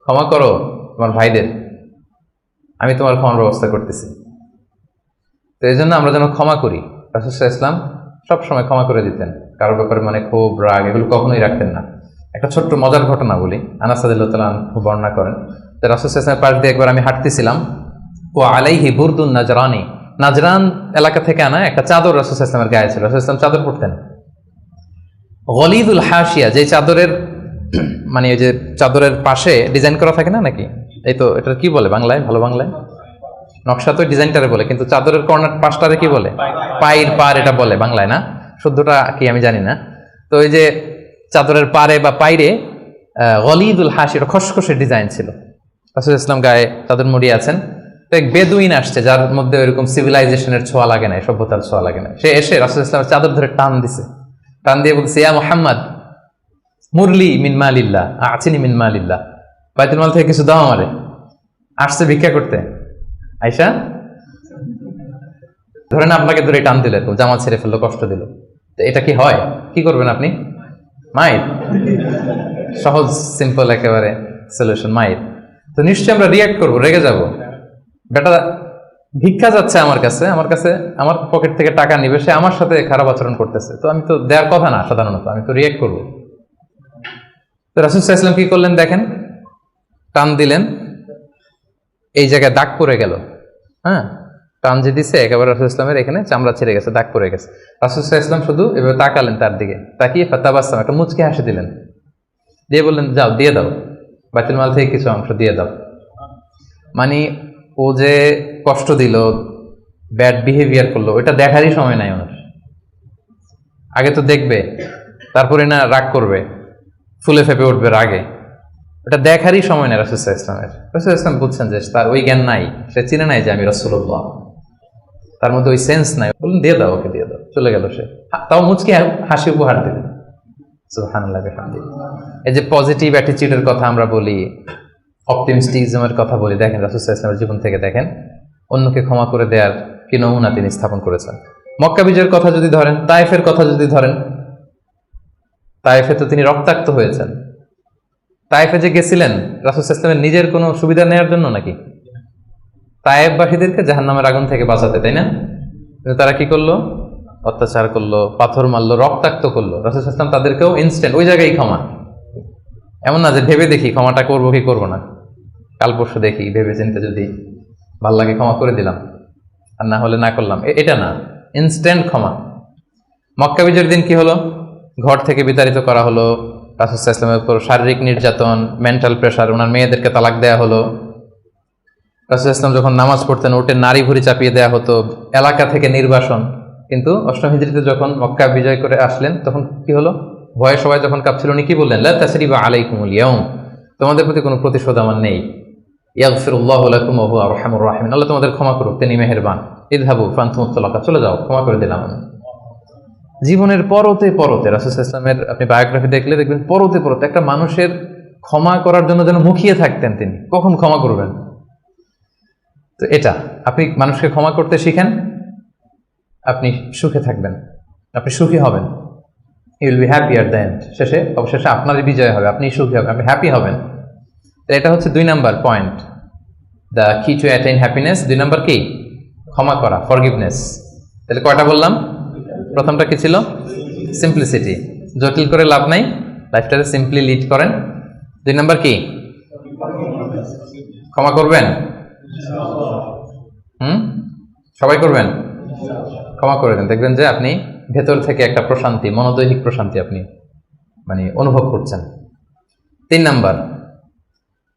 ক্ষমা করো তোমার ভাইদের, আমি তোমার ক্ষমার ব্যবস্থা করতেছি। তো এই জন্য আমরা যেন ক্ষমা করি। রাসূল সাল্লাল্লাহু আলাইহি ওয়াসাল্লাম সবসময় ক্ষমা করে দিতেন, কারোর ব্যাপারে মানে ক্ষোভ, রাগ এগুলো কখনোই রাখতেন না। একটা ছোট্ট মজার ঘটনা বলি। আনাস রাদিয়াল্লাহু তাআলা আনহু বর্ণনা করেন যে রাসূল সাল্লাল্লাহু আলাইহি ওয়াসাল্লামের পাশ দিয়ে একবার আমি হাঁটতেছিলাম, ও আলাইহি বুরদুন নাজরানি, নাজরান এলাকা থেকে আনা একটা চাদর রাসূল সাল্লাল্লাহু আলাইহি ওয়াসাল্লামের গায়ে ছিল। রাসূল সাল্লাল্লাহু আলাইহি ওয়াসাল্লাম চাদর পরতেন। গলিদুল হাশিয়া, যে চাদরের মানে এই যে চাদরের পাশে ডিজাইন করা থাকে না নাকি, এই তো এটা কি বলে বাংলায়, ভালো বাংলায়? নকশা তো ডিজাইনটারে বলে, কিন্তু চাদরের কর্নার পাশটারে কি বলে? পায়ের পার এটা বলে বাংলায়, না শুদ্ধটা কি আমি জানি না। তো ওই যে চাদরের পারে বা পাইরে গলিদুল হাশি, এটা খসখসে ডিজাইন ছিল। রাসূল ইসলাম গায়ে চাদর মুড়িয়ে আছেন। তো এক বেদুইন আসছে, যার মধ্যে ওইরকম সিভিলাইজেশনের ছোঁয়া লাগে না, সভ্যতার ছোঁয়া লাগে না। সে এসে রাসূল ইসলামের চাদর ধরে টান দিছে, টান দিয়ে বলছে, ইয়া মুহাম্মদ মুরলি মিন মালিল্লাহ, আচিনি মিন মালিল্লাহ, বাইতুল মাল থেকে কিছু দাও আমারে। আসছে ভিক্ষা করতে। আয়সা ধরেন আপনাকে ধরে টান দিল, এরকম জামা ছেড়ে ফেললো, কষ্ট দিল, তো এটা কি হয়? কি করবেন আপনি? মাইর। সহজ সিম্পল একেবারে সলিউশন, মাইর। তো নিশ্চয়ই আমরা রিয়াক্ট করবো, রেগে যাব। বেটা ভিক্ষা যাচ্ছে আমার কাছে, আমার পকেট থেকে টাকা নিবে, সে আমার সাথে খারাপ আচরণ করতেছে, তো আমি তো দেওয়ার কথা না সাধারণত, আমি তো রিয়াক্ট করবো। তো রাসূল সাল্লাল্লাহু আলাইহি ওয়াসাল্লাম কি করলেন দেখেন, টান দিলেন, এই জায়গায় দাগ পড়ে গেল। হ্যাঁ, টান যে দিছে একেবারে রাসূল ইসলামের এখানে চামড়া ছিঁড়ে গেছে, দাগ পড়ে গেছে। রাসূল সাল্লাল্লাহু আলাইহি ওয়াসাল্লাম শুধু এভাবে তাকালেন তার দিকে, তাকিয়ে ফাতাবাসসাম, একটা মুচকি হাসি দিলেন, দিয়ে বললেন যাও দিয়ে দাও, বাইতুল মাল থেকে কিছু অংশ দিয়ে দাও। মানে ও যে কষ্ট দিল, ব্যাড বিহেভিয়ার করলো, ওটা দেখারই সময় নাই ওনার। আগে তো দেখবে, তারপরে না রাগ করবে, ফুলে ফেপে উঠবে রাগে, ওটা দেখারই সময় নেই রাসূল সাল্লাল্লাহু আলাইহি ওয়াসাল্লামের। রাসূল সাল্লাল্লাহু আলাইহি ওয়াসাল্লাম বুঝছেন যে তার ওই জ্ঞান নাই, সে চিনে নাই যে আমি রাসূলুল্লাহ, তার মধ্যে ওই সেন্স নাই। বললেন দিয়ে দাও, ওকে দিয়ে দাও, চলে গেল সে। তাও মুচকি হাসি উপহার দিলেন। সুবহানাল্লাহ বিহামদিহি। এই যে পজিটিভ অ্যাটিটিউডের কথা আমরা বলি, অপটিমিস্টিজমের কথা বলি, দেখেন রাসূল সাল্লাল্লাহু আলাইহি ওয়াসাল্লামের জীবন থেকে দেখেন অন্যকে ক্ষমা করে দেওয়ার কি নমুনা তিনি স্থাপন করেছেন। মক্কা বিজয়ের কথা যদি ধরেন, তায়েফের কথা যদি ধরেন, তায়েফে তো তিনি রক্তাক্ত হয়েছেন। তায়েফে যে গেছিলেন রাসূল সাল্লাল্লাহু আলাইহি ওয়াসাল্লামের নিজের কোনো সুবিধা নেওয়ার জন্য নাকি? তায়েফবাসীদেরকে জাহান্নামের আগুন থেকে বাঁচাতে, তাই না? কিন্তু তারা কি করলো? অত্যাচার করলো, পাথর মারলো, রক্তাক্ত করলো। রাসূল সাল্লাল্লাহু আলাইহি ওয়াসাল্লাম তাদেরকেও ইনস্ট্যান্ট ওই জায়গায় ক্ষমা। এমন না যে ভেবে দেখি ক্ষমাটা করবো কি করবো না, কাল পরশু দেখি, ভেবে চিন্তে যদি ভাল লাগে ক্ষমা করে দিলাম, আর না হলে না করলাম, এটা না, ইনস্ট্যান্ট ক্ষমা। মক্কা বিজয়ের দিন কি হলো? ঘর থেকে বিতাড়িত করা হলো, রাসূল সাল্লাল্লাহু আলাইহি ওয়াসাল্লামের উপর শারীরিক নির্যাতন, মেন্টাল প্রেশার, ওনার মেয়েদেরকে তালাক দেয়া হলো। রাসূল সাল্লাল্লাহু আলাইহি ওয়াসাল্লাম যখন নামাজ পড়তেন উঠে নারী ভুঁড়ি চাপিয়ে দেওয়া হতো, এলাকা থেকে নির্বাসন। কিন্তু অষ্টম হিজরিতে যখন মক্কা বিজয় করে আসলেন তখন কি হলো? ভয়ে সবাই যখন কাঁপছিল, উনি কি বললেন? লা তাসরিবা আলাইকুমুল ইয়াউম, তোমাদের প্রতি কোনো প্রতিশোধ আমার নেই। ইয়াগফিরুল্লাহু লাকুম ওয়া হুয়া আরহামুর রাহিমিন, আল্লাহ তোমাদের ক্ষমা করুক, তিনি মেহেরবান। ইযহাবু ফানতুমুত তালাকা, চলে যাও, ক্ষমা করে দিলাম আমি। জীবনের পরতে পরতে রাসূল সাল্লাল্লাহু আলাইহি ওয়াসাল্লামের আপনি বায়োগ্রাফি দেখলে দেখবেন পরতে পরতে একটা মানুষের ক্ষমা করার জন্য যেন মুখিয়ে থাকতেন তিনি, কখন ক্ষমা করবেন। তো এটা আপনি মানুষকে ক্ষমা করতে শিখেন, আপনি সুখে থাকবেন, আপনি সুখী হবেন। You will be happy at the end, শেষে অবশেষে আপনারই বিজয় হবে, আপনি সুখী হবেন, আপনি হ্যাপি হবেন। তো এটা হচ্ছে 2 নাম্বার পয়েন্ট, দ্য কি টু অ্যাটেইন হ্যাপিনেস। 2 নাম্বার কি? ক্ষমা করা, ফরগিভনেস। তাহলে কয়টা বললাম? প্রথমটা কি ছিল? সিম্পলিসিটি, জটিল করে লাভ নাই, লাইফটাকে সিম্পলি লিড করেন। 2 নাম্বার কি? ক্ষমা করবেন। সবাই করবেন, ক্ষমা করে দেন, দেখবেন যে আপনি ভেতর থেকে একটা প্রশান্তি, মনোদৈহিক প্রশান্তি আপনি মানে অনুভব করছেন। 3 নাম্বার,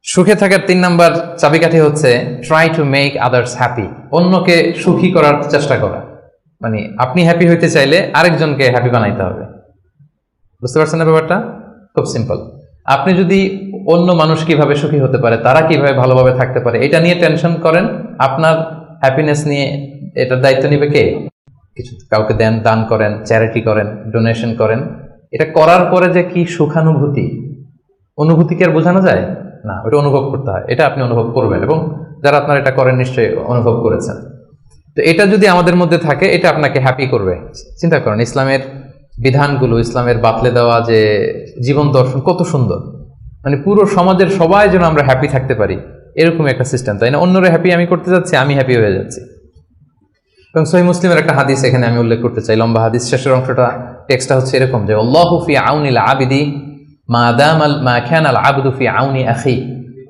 সুখে থাকার 3 নাম্বার চাবিকাঠি হচ্ছে try to make others happy, অন্যকে সুখী করার চেষ্টা করা। মানে আপনি হ্যাপি হইতে চাইলে আরেকজনকে হ্যাপি বানাইতে হবে। বুঝতে পারছেন না ব্যাপারটা? খুব সিম্পল। আপনি যদি অন্য মানুষ কিভাবে সুখী হতে পারে, তারা কিভাবে ভালোভাবে থাকতে পারে, এটা নিয়ে টেনশন করেন, আপনার হ্যাপিনেস নিয়ে এটার দায়িত্ব নিবে কে? কিছু কাউকে দেন, দান করেন, চ্যারিটি করেন, ডোনেশন করেন। এটা করার পরে যে কি সুখানুভূতি, অনুভূতি কি আর বোঝানো যায় না, ওটা অনুভব করতে হয়। এটা আপনি অনুভব করবেন, এবং যারা আপনারা এটা করেন নিশ্চয়ই অনুভব করেছেন। তো এটা যদি আমাদের মধ্যে থাকে, এটা আপনাকে হ্যাপি করবে। চিন্তা করেন ইসলামের বিধানগুলো, ইসলামের বাতলে দেওয়া যে জীবন দর্শন কত সুন্দর, মানে পুরো সমাজের সবাই যেন আমরা হ্যাপি থাকতে পারি, এরকম একটা সিস্টেম, তাই না? অন্যরা হ্যাপি আমি করতে যাচ্ছি, আমি হ্যাপি হয়ে যাচ্ছি। এবং সহিহ মুসলিমের একটা হাদিস এখানে আমি উল্লেখ করতে চাই, লম্বা হাদিস, শেষের অংশটা, টেক্সটটা হচ্ছে এরকম যে আল্লাহু ফি আউনিল আবিদি মা কানাল আবদু ফি আউনি আখি।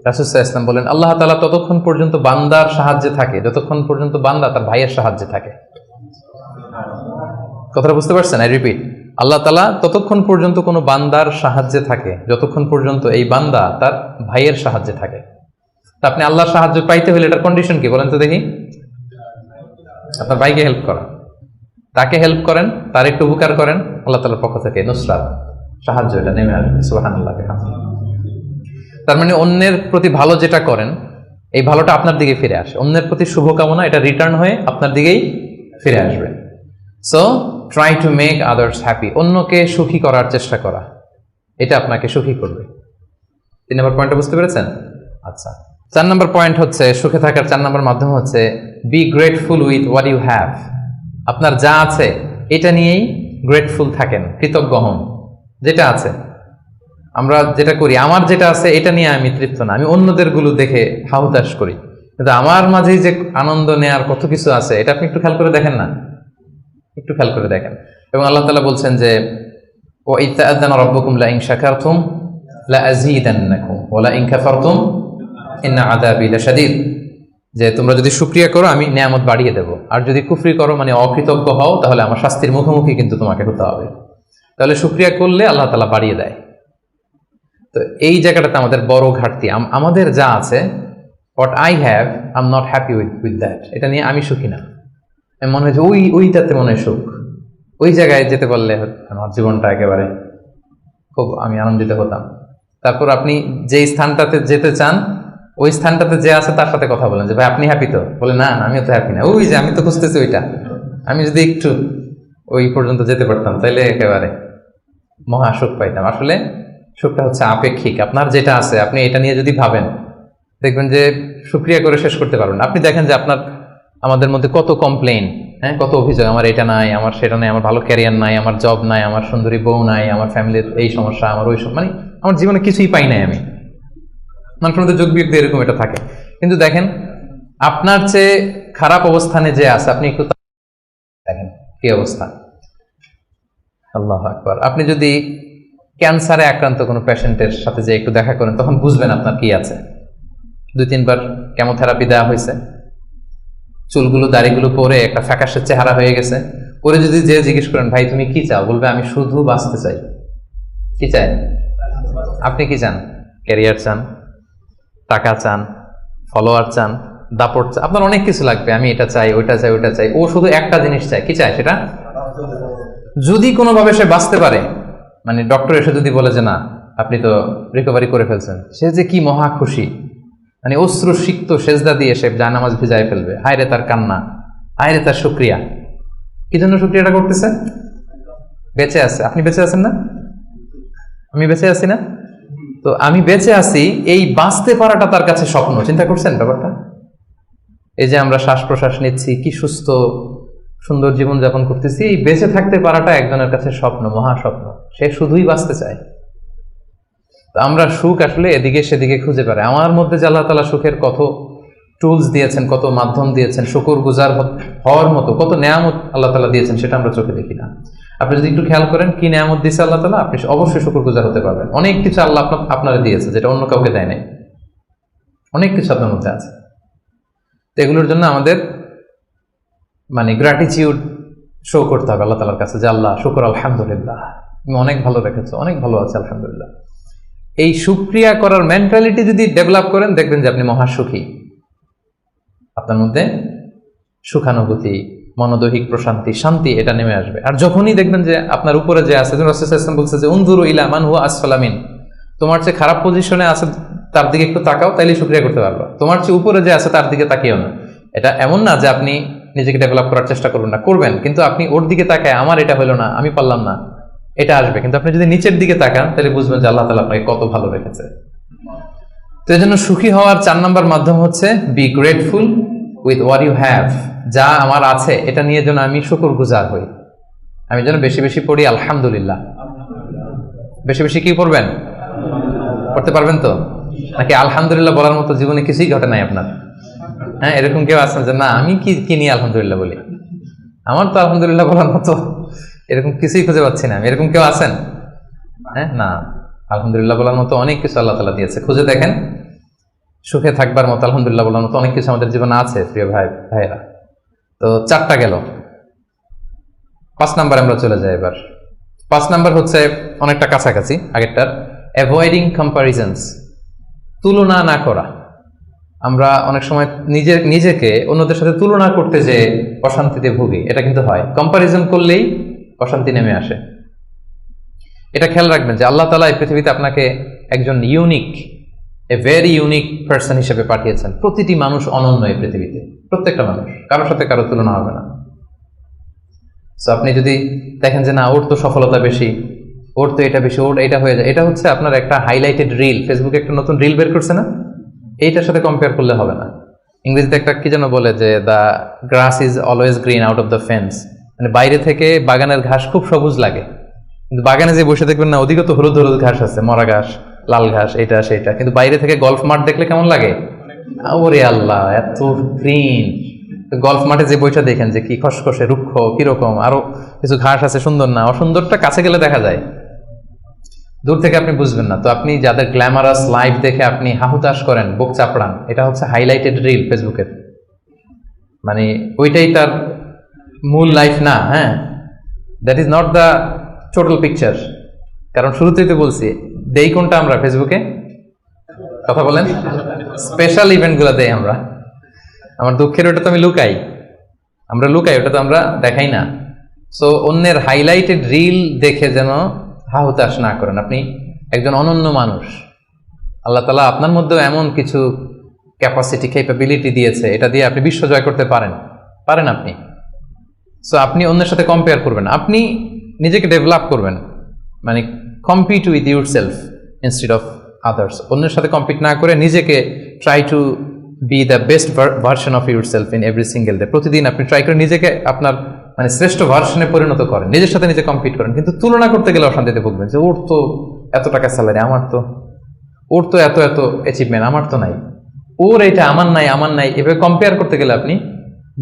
রাসূল সাল্লাল্লাহু আলাইহি ওয়াসাল্লাম বলেন, আল্লাহ তাআলা ততক্ষণ পর্যন্ত বান্দার সাহায্যে থাকে যতক্ষণ পর্যন্ত বান্দা তার ভাইয়ের সাহায্যে থাকে। কথাটা বুঝতে পারছেন? আই রিপিট, আল্লাহ তাআলা ততক্ষণ পর্যন্ত কোনো বান্দার সাহায্যে থাকে যতক্ষণ পর্যন্ত এই বান্দা তার ভাইয়ের সাহায্যে থাকে। তা আপনি আল্লাহর সাহায্য পাইতে হলে এটার কন্ডিশন কি বলেন তো দেখি? আপনার ভাইকে হেল্প করা, তাকে হেল্প করেন, তার একটু উপকার করেন, আল্লাহ তাআলার পক্ষ থেকে নুসরাত, সাহায্য এটা নেমে আসবে। সুবহানাল্লাহ। তার মানে অন্যের প্রতি ভালো যেটা করেন, এই ভালোটা আপনার দিকে ফিরে আসে। অন্যের প্রতি শুভকামনা, এটা রিটার্ন হয়ে আপনার দিকেই ফিরে আসবে। So try to make others happy, অন্যকে সুখী করার চেষ্টা করা, এটা আপনাকে সুখী করবে। 3 নম্বর পয়েন্টটা বুঝতে পেরেছেন? আচ্ছা, 4 নম্বর পয়েন্ট হচ্ছে, সুখে থাকার 4 নম্বর মাধ্যম হচ্ছে be grateful with what you have. আপনার যা আছে এটা নিয়েই গ্রেটফুল থাকেন, কৃতজ্ঞ হন। যেটা আছে, আমরা যেটা করি, আমার যেটা আছে এটা নিয়ে আমি তৃপ্ত না, আমি অন্যদের গুলো দেখে হাহুতাশ করি, কিন্তু আমার মাঝেই যে আনন্দ নেয়ার কত কিছু আছে, এটা আপনি একটু খেয়াল করে দেখেন না, একটু খেয়াল করে দেখেন। এবং আল্লাহ তাআলা বলছেন যে ওয়া ইয তাআযানা রাব্বুকুম লা ইন শাকারতুম লা আযীদান্নাকুম ওয়া লা ইন কাফারতুম ইন্না আযাবি লাশাদীদ, যে তোমরা যদি শুকরিয়া করো আমি নিয়ামত বাড়িয়ে দেব, আর যদি কুফরি করো মানে অকৃতজ্ঞ হও তাহলে আমার শাস্তির মুখোমুখি কিন্তু তোমাকে হতে হবে। তাহলে শুকরিয়া করলে আল্লাহ তাআলা বাড়িয়ে দেয়। তো এই জায়গাটাতে আমাদের বড় ঘাটতি, আমাদের যা আছে, what I have I am not happy with that, এটা নিয়ে আমি সুখী না। মনে হয় যে ওইটাতে মনে হয় সুখ, ওই জায়গায় যেতে পারলে আমার জীবনটা একেবারে খুব আমি আনন্দিত হতাম। তারপর আপনি যেই স্থানটাতে যেতে চান, ওই স্থানটাতে যে আছে তার সাথে কথা বলেন যে ভাই আপনি হ্যাপি তো? বলে না আমিও তো হ্যাপি না, ওই যে আমি তো খুঁজতেছি ওইটা, আমি যদি একটু ওই পর্যন্ত যেতে পারতাম তাইলে একেবারে মহা সুখ পাইতাম। আসলে সুখটা হচ্ছে আপেক্ষিক, আপনার যেটা আছে আপনি এটা নিয়ে যদি ভাবেন, দেখবেন যে শুকরিয়া করে শেষ করতে পারবেন। আপনি দেখেন যে আমাদের মধ্যে কত কমপ্লেইন, হ্যাঁ, কত অভিযোগ, আমার এটা নাই, আমার সেটা নাই, আমার ভালো ক্যারিয়ার নাই, আমার জব নাই, আমার সুন্দরী বউ নাই, আমার ফ্যামিলির এই সমস্যা, আমার ওই মানে আমার জীবনে কিছুই পাই নাই আমি। মানুষের মধ্যে যোগ বিয়োগ এরকম এটা থাকে। কিন্তু দেখেন আপনার চেয়ে খারাপ অবস্থানে যে আছে, আপনি একটু দেখেন কি অবস্থা। আল্লাহু আকবার। আপনি যদি ক্যান্সারে আক্রান্ত কোনো পেশেন্টের সাথে যে একটু দেখা করেন, তখন বুঝবেন আপনার কি আছে। 2-3 বার কেমোথেরাপি দেওয়া হয়েছে, চুলগুলো দাড়িগুলো পরে একটা ফ্যাকাশে চেহারা হয়ে গেছে, ওরে যদি যে জিজ্ঞেস করেন ভাই তুমি কি চাও, বলবে আমি শুধু বাঁচতে চাই। কি চাই? আপনি কি চান? ক্যারিয়ার চান, টাকা চান, ফলোয়ার চান, দাপট চান, আপনার অনেক কিছু লাগবে। আমি এটা চাই, ওইটা চাই, ওইটা চাই। ও শুধু একটা জিনিস চায়। কি চায় সেটা? যদি কোনোভাবে সে বাঁচতে পারে, মানে ডক্টর এসে যদি বলে যে না আপনি তো রিকভারি করে ফেলছেন, সে যে কি মহা খুশি, মানে অশ্রু সিক্ত সেজদা দিয়ে সে জায়নামাজ ভিজায় ফেলবে। হায় রে তার কান্না, হায় রে তার শুকরিয়া। কি জন্য শুকরিয়াটা করতেছে? বেঁচে আছে। আপনি বেঁচে আছেন না? আমি বেঁচে আছি না? তো আমি বেঁচে আছি, এই বাঁচতে পারাটা তার কাছে স্বপ্ন। চিন্তা করছেন ব্যাপারটা? এই যে আমরা শ্বাস প্রশ্বাস নিচ্ছি, কি সুস্থ সুন্দর জীবন যাপন করতেছি, এই বেঁচে থাকতে পারাটা একজনের কাছে স্বপ্ন, মহা স্বপ্ন। সে শুধুই বাঁচতে চায়। তো আমরা সুখ আসলে এদিকে সেদিকে খুঁজে পাই। আমার মধ্যে যে আল্লাহ তাআলা সুখের কত টুলস দিয়েছেন, কত মাধ্যম দিয়েছেন, শুকর গুজার হওয়ার মতো কত নেয়ামত আল্লাহ তাআলা দিয়েছেন, সেটা আমরা চোখে দেখি না। আপনি যদি একটু খেয়াল করেন কি নেয়ামত দিয়েছে আল্লাহ তাআলা, আপনি অবশ্যই শুকর গুজার হতে পারবেন। অনেক কিছু আল্লাহ আপনারা দিয়েছে যেটা অন্য কাউকে দেয় নাই। অনেক কিছু আপনার মধ্যে আছে। তো এগুলোর জন্য আমাদের মানে গ্র্যাটিটিউড শো করতে হবে আল্লাহ তাআলার কাছে, যে আল্লাহ শুকর, আলহামদুলিল্লাহ, তুমি অনেক ভালো রেখেছো, অনেক ভালো আছে, আলহামদুলিল্লাহ। এই শুকরিয়া করার মেন্টালিটি যদি ডেভেলপ করেন, দেখবেন যে আপনি মহাসুখী। আপনার মধ্যে সুখানুভূতি, মনোদৈহিক প্রশান্তি, শান্তি এটা নেমে আসবে। আর যখনই দেখবেন যে আপনার উপরে যে আছে, রাসূল সাল্লাল্লাহু আলাইহি ওয়াসাল্লাম বলছে যে উনজুরু ইলা মান হুয়া আসফালা মিন, তোমার চেয়ে খারাপ পজিশনে আছে তার দিকে একটু তাকাও, তাইলে শুকরিয়া করতে পারবা। তোমার চেয়ে উপরে যে আছে তার দিকে তাকিও না। এটা এমন না যে আপনি নিজেকে ডেভেলপ করার চেষ্টা করবেন না, করবেন, কিন্তু আপনি ওর দিকে তাকায় আমার এটা হলো না, আমি পারলাম না, এটা আসবে। কিন্তু আপনি যদি নিচের দিকে তাকান, তাহলে বুঝবেন যে আল্লাহ তাআলা আপনাকে কত ভালো রেখেছে। তো এই জন্য সুখী হওয়ার 4 নম্বর মাধ্যম হচ্ছে be grateful with what you have. যা আমার আছে এটা নিয়ে যেন আমি শুকর গুজার হই। আমি যেন বেশি বেশি পড়ি আলহামদুলিল্লাহ। বেশি বেশি কি পড়বেন? পড়তে পারবেন তো? নাকি আলহামদুলিল্লাহ বলার মতো জীবনে কিছুই ঘটে নাই আপনার? হ্যাঁ, এরকম কেউ আছেন যে না আমি কি নিয়ে আলহামদুলিল্লাহ বলি, আমার তো আলহামদুলিল্লাহ বলার মতো এরকম কিছুই খুঁজে পাচ্ছি না। এরকম কেউ আছেন? হ্যাঁ, না, আলহামদুলিল্লাহ বলার মতো অনেক কিছু আল্লাহ তাআলা দিয়েছে। খুঁজে দেখেন, সুখে থাকবার মতো, আলহামদুলিল্লাহ বলার মতো অনেক কিছু আমাদের জীবনে আছে প্রিয় ভাইরা। তো 4টা গেল। 5 নাম্বার আমরা চলে যাই এবার। 5 নাম্বার হচ্ছে অনেকটা কাছাকাছি আগেরটার, অ্যাভয়েডিং কম্পারিজনস, তুলনা না করা। আমরা অনেক সময় নিজেকে অন্যদের সাথে তুলনা করতে যে অশান্তিতে ভুগি, এটা কিন্তু হয়। কম্পারিজন করলেই অশান্তি নেমে আসে। এটা খেয়াল রাখবেন যে আল্লাহ তাআলা এই পৃথিবীতে আপনাকে একজন unique, a very unique person হিসেবে পাঠিয়েছেন। প্রতিটি মানুষ অনন্য এই পৃথিবীতে, প্রত্যেকটা মানুষ, কারোর সাথে কারো তুলনা হবে না। সো আপনি যদি দেখেন যে না ওর তো সফলতা বেশি, ওর তো এটা বেশি, ওর এটা হয়ে যায়, এটা হচ্ছে আপনার একটা হাইলাইটেড রিল। ফেসবুকে একটা নতুন রিল বের করছে না, এইটার সাথে কম্পেয়ার করলে হবে না। ইংরেজিতে একটা কি যেন বলে যে the grass is always green out of the fence, মানে বাইরে থেকে বাগানের ঘাস খুব সবুজ লাগে, কিন্তু বাগানে যে বসে দেখবেন না ওদিকে তো হলুদ হলুদ ঘাস আছে, মরা ঘাস, লাল ঘাস, এটা সেটা, কিন্তু বাইরে থেকে গল্ফ মাঠ দেখলে কেমন লাগে? ওরে আল্লাহ, এত গ্রিন। গল্ফ মাঠে যে বইটা দেখেন যে কি খসখসে, রুক্ষ, কিরকম, আরো কিছু ঘাস আছে, সুন্দর না? অসুন্দরটা কাছে গেলে দেখা যায়, দূর থেকে আপনি বুঝবেন না। তো আপনি যাদের গ্ল্যামারাস লাইফ দেখে আপনি হাহুতাশ করেন, বুক চাপড়ান, এটা হচ্ছে হাইলাইটেড রিল ফেসবুকের, মানে ওইটাই তার মূল লাইফ না। হ্যাঁ, that is not the total picture. কারণ শুরুতেই তো বলছি, দেই কোনটা আমরা ফেসবুকে? কথা বলেন, স্পেশাল ইভেন্টগুলো দেই আমরা। আমার দুঃখের ওটা তো আমি লুকাই, আমরা লুকাই, ওটা তো আমরা দেখাই না। সো অন্যের হাইলাইটেড রিল দেখে যেন হাহুতাশ না করেন। আপনি একজন অনন্য মানুষ, আল্লাহ তাআলা আপনার মধ্যেও এমন কিছু ক্যাপাসিটি, ক্যাপাবিলিটি দিয়েছে, এটা দিয়ে আপনি বিশ্ব জয় করতে পারেন আপনি। সো আপনি অন্যের সাথে কম্পেয়ার করবেন, আপনি নিজেকে ডেভেলপ করবেন, মানে compete with your self instead of others. অন্যের সাথে কম্পিট না করে নিজেকে try to B the best version of your self in every single day. প্রতিদিন আপনি ট্রাই করে নিজেকে আপনার মানে শ্রেষ্ঠ ভার্সনে পরিণত করেন, নিজের সাথে নিজে কম্পিট করেন। কিন্তু তুলনা করতে গেলে অশান্তিতে ভুগবেন যে ওর তো এত টাকা স্যালারি, ওর তো এত এত অ্যাচিভমেন্ট, আমার তো নাই, ওর এটা আমার নাই। এভাবে কম্পেয়ার করতে গেলে আপনি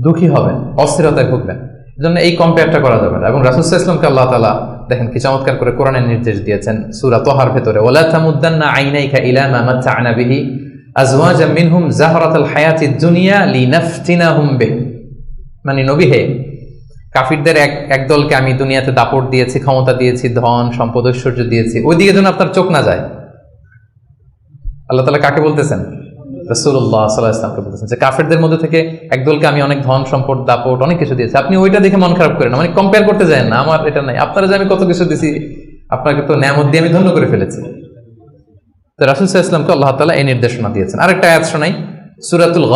দুঃখী হবেন, অস্থিরতায় ভুগবেন। এজন্য এই কম্পেয়ারটা করা যাবে না। এবং রাসূল সাল্লাল্লাহু আলাইহি ওয়াসাল্লামকে আল্লাহ তাআলা দেখেন কি চমৎকার করে কোরআনের নির্দেশ দিয়েছেন সূরা তাহার ভেতরে, ওয়ালা তামুদ্দান্না আইনাইকা ইলা মা মাতআনা বিহি আজওয়াজাম মিনহুম যাহরাতাল হায়াতিদ দুনিয়া লিনাফতিনাহুম বিহি। মানে নবী হে, কাফিরদের এক দলকে আমি দুনিয়াতে দাপট দিয়েছি, ক্ষমতা দিয়েছি, ধন সম্পদ ঐশ্বর্য দিয়েছি, ওইদিকে যেন আপনার চোখ না যায়। আল্লাহ তাআলা কাকে বলতেছেন? রাসূলুল্লাহ সাল্লাল্লাহু আলাইহি ওয়াসাল্লামকে বলতেছেন যে কাফেরদের মধ্যে থেকে একদলকে আমি অনেক ধন সম্পদ দাপট অনেক কিছু দিয়েছি, আপনি ওইটা দেখে মন খারাপ করেন না, মানে কম্পেয়ার করতে যায় না, আমার এটা নাই, আপনারা যে আমি কত কিছু দিয়েছি, আপনাকে তো নেয়ামত দিয়ে আমি ধন্য করে ফেলেছি। তো রাসূল সাল্লাল্লাহু আলাইহি ওয়াসাল্লামকে আল্লাহ তাআলা এই নির্দেশনা দিয়েছেন। আরেকটা আয়াত শোনাই, সূরাতুল